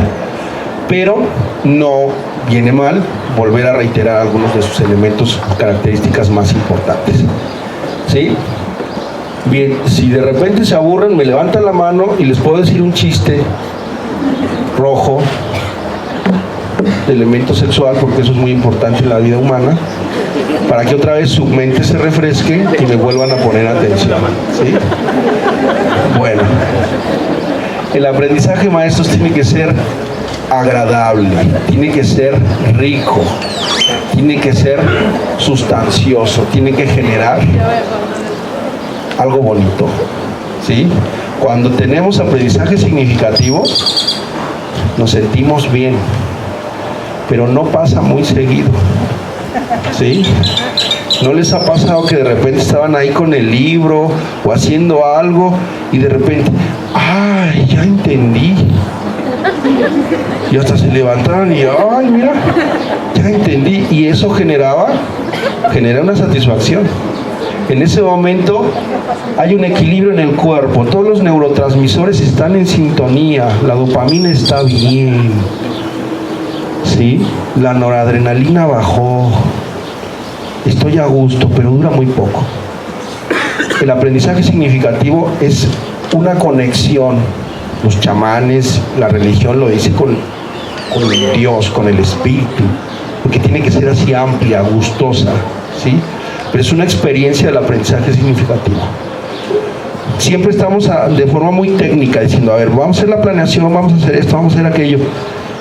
pero no viene mal volver a reiterar algunos de sus elementos, características más importantes. ¿Sí? Bien, si de repente se aburren, me levantan la mano y les puedo decir un chiste rojo de elemento sexual, porque eso es muy importante en la vida humana, para que otra vez su mente se refresque y me vuelvan a poner atención. ¿Sí? Bueno, el aprendizaje, maestros, tiene que ser agradable, tiene que ser rico, tiene que ser sustancioso, tiene que generar algo bonito. ¿Sí? Cuando tenemos aprendizaje significativo, nos sentimos bien, pero no pasa muy seguido. ¿Sí? ¿No les ha pasado que de repente estaban ahí con el libro o haciendo algo y de repente, ¡ay, ya entendí! Y hasta se levantaron y, ¡ay, mira! Ya entendí. Y eso genera una satisfacción. En ese momento hay un equilibrio en el cuerpo, todos los neurotransmisores están en sintonía, la dopamina está bien, ¿sí? La noradrenalina bajó, estoy a gusto, pero dura muy poco. El aprendizaje significativo es una conexión, los chamanes, la religión lo dice con Dios, con el espíritu, porque tiene que ser así amplia, gustosa, ¿sí? Pero es una experiencia del aprendizaje significativo. siempre estamos de forma muy técnica diciendo, a ver, vamos a hacer la planeación, vamos a hacer esto, vamos a hacer aquello.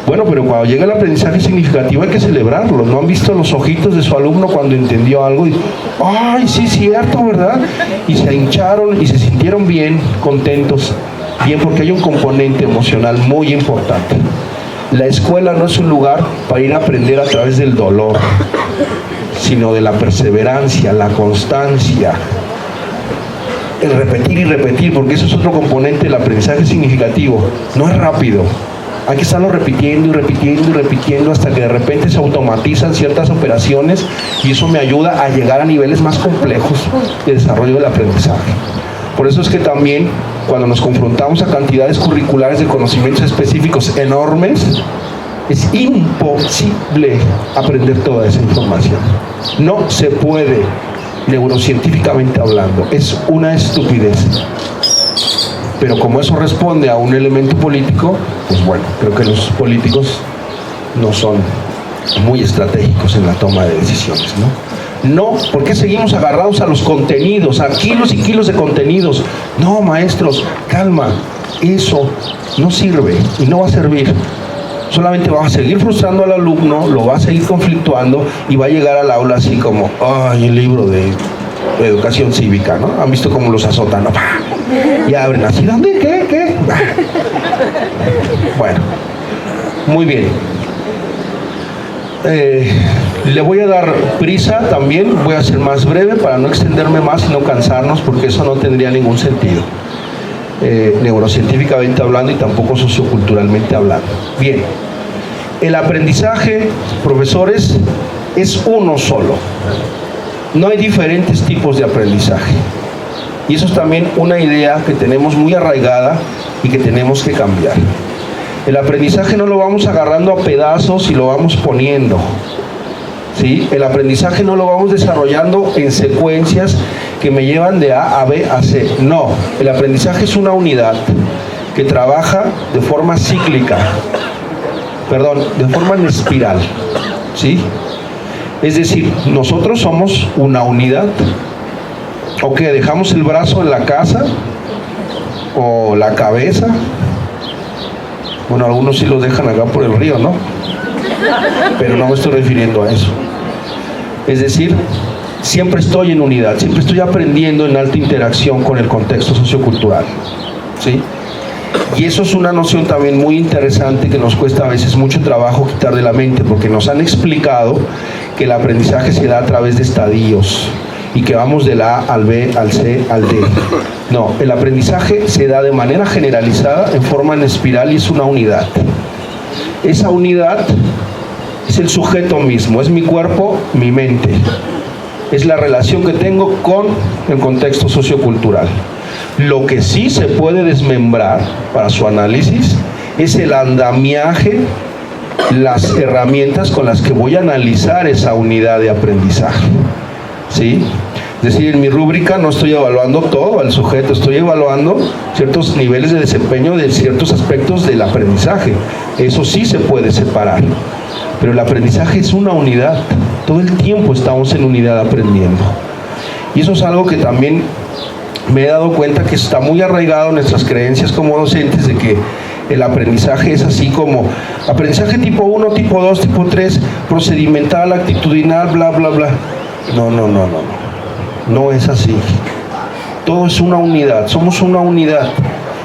Bueno, pero cuando llega el aprendizaje significativo hay que celebrarlo. ¿No han visto los ojitos de su alumno cuando entendió algo? Y, ¡ay, sí, cierto, verdad! Y se hincharon y se sintieron bien, contentos. Bien, porque hay un componente emocional muy importante. La escuela no es un lugar para ir a aprender a través del dolor, sino de la perseverancia, la constancia, el repetir y repetir, porque eso es otro componente del aprendizaje significativo. No es rápido. Hay que estarlo repitiendo y repitiendo y repitiendo hasta que de repente se automatizan ciertas operaciones y eso me ayuda a llegar a niveles más complejos de desarrollo del aprendizaje. Por eso es que también cuando nos confrontamos a cantidades curriculares de conocimientos específicos enormes, es imposible aprender toda esa información. No se puede, neurocientíficamente hablando, es una estupidez. Pero como eso responde a un elemento político, pues bueno, creo que los políticos no son muy estratégicos en la toma de decisiones, ¿no? No, ¿por qué seguimos agarrados a los contenidos, a kilos y kilos de contenidos? No, maestros, calma, eso no sirve y no va a servir. Solamente va a seguir frustrando al alumno, lo va a seguir conflictuando y va a llegar al aula así como, ay, el libro de educación cívica, ¿no? ¿Han visto cómo los azotan? ¿No? Y abren así, ¿dónde? ¿Qué? Bueno, muy bien. Le voy a dar prisa también, voy a ser más breve para no extenderme más y no cansarnos, porque eso no tendría ningún sentido, neurocientíficamente hablando y tampoco socioculturalmente hablando. Bien, el aprendizaje, profesores, es uno solo. No hay diferentes tipos de aprendizaje. Y eso es también una idea que tenemos muy arraigada y que tenemos que cambiar. El aprendizaje no lo vamos agarrando a pedazos y lo vamos poniendo, ¿sí? El aprendizaje no lo vamos desarrollando en secuencias que me llevan de A a B a C. No, el aprendizaje es una unidad que trabaja de forma cíclica, de forma en espiral, ¿sí? Es decir, nosotros somos una unidad. ¿O qué? ¿Dejamos el brazo en la casa? ¿O la cabeza? Bueno, algunos sí los dejan acá por el río, ¿no? Pero no me estoy refiriendo a eso. Es decir, siempre estoy en unidad, siempre estoy aprendiendo en alta interacción con el contexto sociocultural, ¿sí? Y eso es una noción también muy interesante que nos cuesta a veces mucho trabajo quitar de la mente, porque nos han explicado que el aprendizaje se da a través de estadios y que vamos del A al B, al C, al D. No, el aprendizaje se da de manera generalizada, en forma en espiral, y es una unidad. Esa unidad es el sujeto mismo, es mi cuerpo, mi mente. Es la relación que tengo con el contexto sociocultural. Lo que sí se puede desmembrar para su análisis es el andamiaje, las herramientas con las que voy a analizar esa unidad de aprendizaje, ¿sí? Es decir, en mi rúbrica no estoy evaluando todo al sujeto, estoy evaluando ciertos niveles de desempeño de ciertos aspectos del aprendizaje. Eso sí se puede separar, pero el aprendizaje es una unidad. Todo el tiempo estamos en unidad aprendiendo. Y eso es algo que también me he dado cuenta que está muy arraigado en nuestras creencias como docentes, de que el aprendizaje es así como aprendizaje tipo 1, tipo 2, tipo 3, procedimental, actitudinal, bla, bla, bla. No es así. Todo es una unidad, somos una unidad.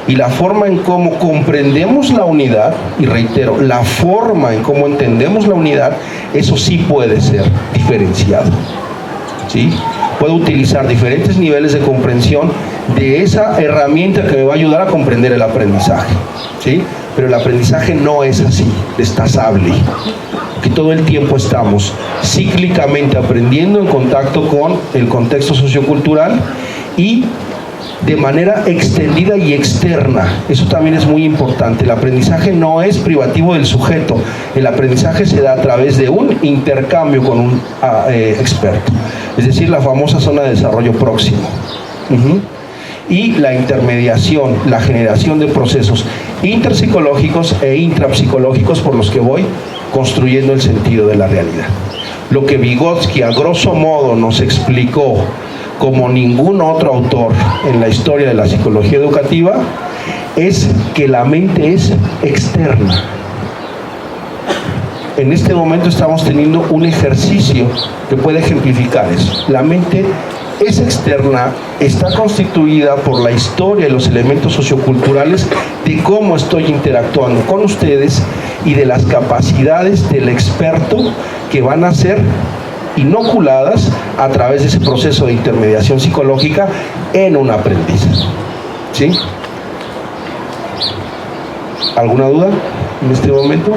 Y la forma en cómo comprendemos la unidad, y reitero, la forma en cómo entendemos la unidad, eso sí puede ser diferenciado, ¿sí? Puedo utilizar diferentes niveles de comprensión de esa herramienta que me va a ayudar a comprender el aprendizaje, ¿sí? Pero el aprendizaje no es así, destazable, que todo el tiempo estamos cíclicamente aprendiendo en contacto con el contexto sociocultural y de manera extendida y externa. Eso también es muy importante. El aprendizaje no es privativo del sujeto. El aprendizaje se da a través de un intercambio con un experto. Es decir, la famosa zona de desarrollo próximo. Y la intermediación, la generación de procesos interpsicológicos e intrapsicológicos por los que voy construyendo el sentido de la realidad. Lo que Vygotsky a grosso modo nos explicó como ningún otro autor en la historia de la psicología educativa, es que la mente es externa. En este momento estamos teniendo un ejercicio que puede ejemplificar eso. La mente es externa, está constituida por la historia y los elementos socioculturales de cómo estoy interactuando con ustedes y de las capacidades del experto que van a ser inoculadas a través de ese proceso de intermediación psicológica en un aprendiz. ¿Sí? ¿Alguna duda en este momento?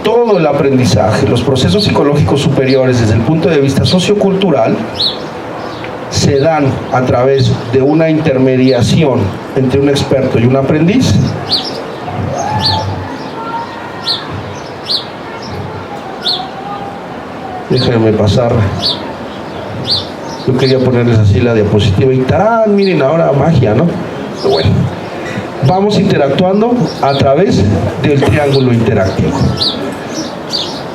Todo el aprendizaje, los procesos psicológicos superiores desde el punto de vista sociocultural se dan a través de una intermediación entre un experto y un aprendiz. Déjenme pasar. Yo quería ponerles así la diapositiva y ¡tarán! Miren, ahora magia, ¿no? Pero bueno, vamos interactuando a través del triángulo interactivo.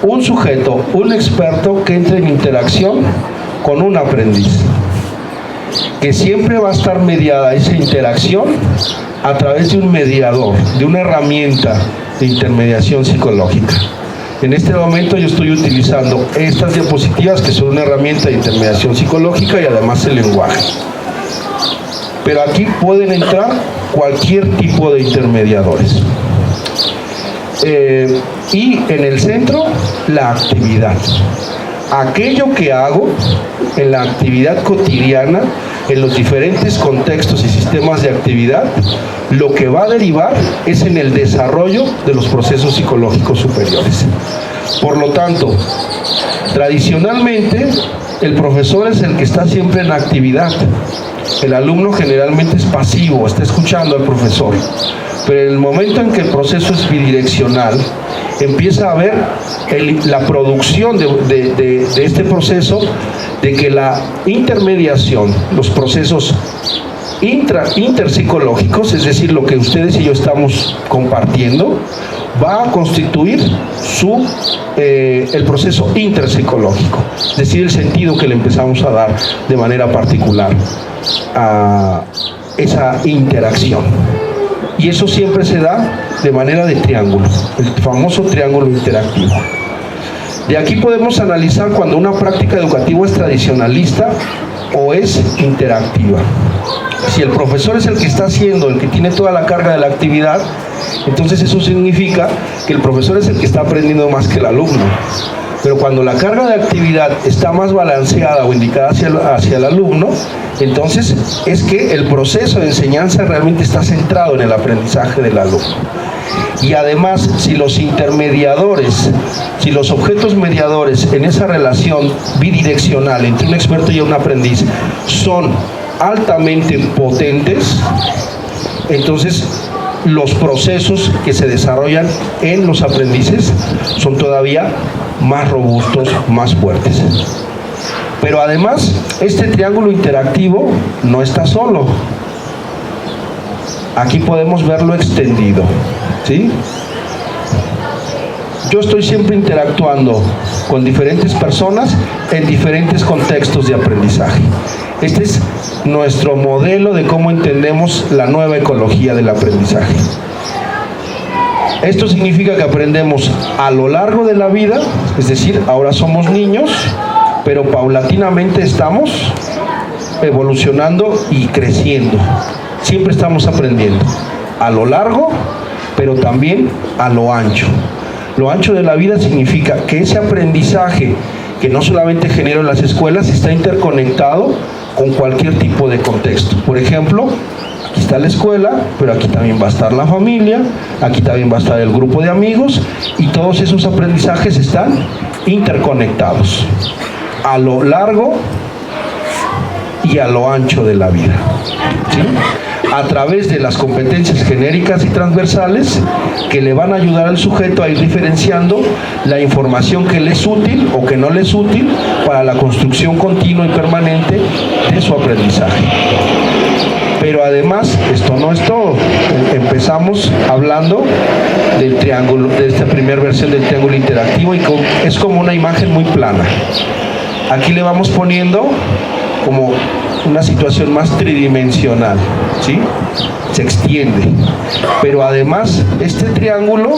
Un sujeto, un experto que entra en interacción con un aprendiz, que siempre va a estar mediada esa interacción a través de un mediador, de una herramienta de intermediación psicológica. En este momento yo estoy utilizando estas diapositivas que son una herramienta de intermediación psicológica y además el lenguaje. Pero aquí pueden entrar cualquier tipo de intermediadores. Y en el centro, la actividad. Aquello que hago en la actividad cotidiana, en los diferentes contextos y sistemas de actividad, lo que va a derivar es en el desarrollo de los procesos psicológicos superiores. Por lo tanto, tradicionalmente, el profesor es el que está siempre en la actividad. El alumno generalmente es pasivo, está escuchando al profesor. Pero en el momento en que el proceso es bidireccional, empieza a haber la producción de este proceso, de que la intermediación, los procesos interpsicológicos, es decir, lo que ustedes y yo estamos compartiendo, va a constituir el proceso interpsicológico, es decir, el sentido que le empezamos a dar de manera particular a esa interacción. Y eso siempre se da de manera de triángulo, el famoso triángulo interactivo. De aquí podemos analizar cuando una práctica educativa es tradicionalista o es interactiva. Si el profesor es el que está haciendo, el que tiene toda la carga de la actividad, entonces eso significa que el profesor es el que está aprendiendo más que el alumno. Pero cuando la carga de actividad está más balanceada o indicada hacia el alumno, entonces es que el proceso de enseñanza realmente está centrado en el aprendizaje del alumno. Y además, si los intermediadores, si los objetos mediadores en esa relación bidireccional entre un experto y un aprendiz son altamente potentes, entonces los procesos que se desarrollan en los aprendices son todavía más robustos, más fuertes. Pero además, este triángulo interactivo no está solo. Aquí podemos verlo extendido, ¿sí? Yo estoy siempre interactuando con diferentes personas en diferentes contextos de aprendizaje. Este es nuestro modelo de cómo entendemos la nueva ecología del aprendizaje. Esto significa que aprendemos a lo largo de la vida, es decir, ahora somos niños, pero paulatinamente estamos evolucionando y creciendo. Siempre estamos aprendiendo a lo largo, pero también a lo ancho. Lo ancho de la vida significa que ese aprendizaje que no solamente genera en las escuelas está interconectado con cualquier tipo de contexto. Por ejemplo, aquí está la escuela, pero aquí también va a estar la familia, aquí también va a estar el grupo de amigos, y todos esos aprendizajes están interconectados a lo largo y a lo ancho de la vida, ¿sí? A través de las competencias genéricas y transversales que le van a ayudar al sujeto a ir diferenciando la información que le es útil o que no le es útil para la construcción continua y permanente de su aprendizaje. Pero además, esto no es todo. Empezamos hablando del triángulo, de esta primera versión del triángulo interactivo, y es como una imagen muy plana. Aquí le vamos poniendo como una situación más tridimensional, ¿sí? Se extiende. Pero además, este triángulo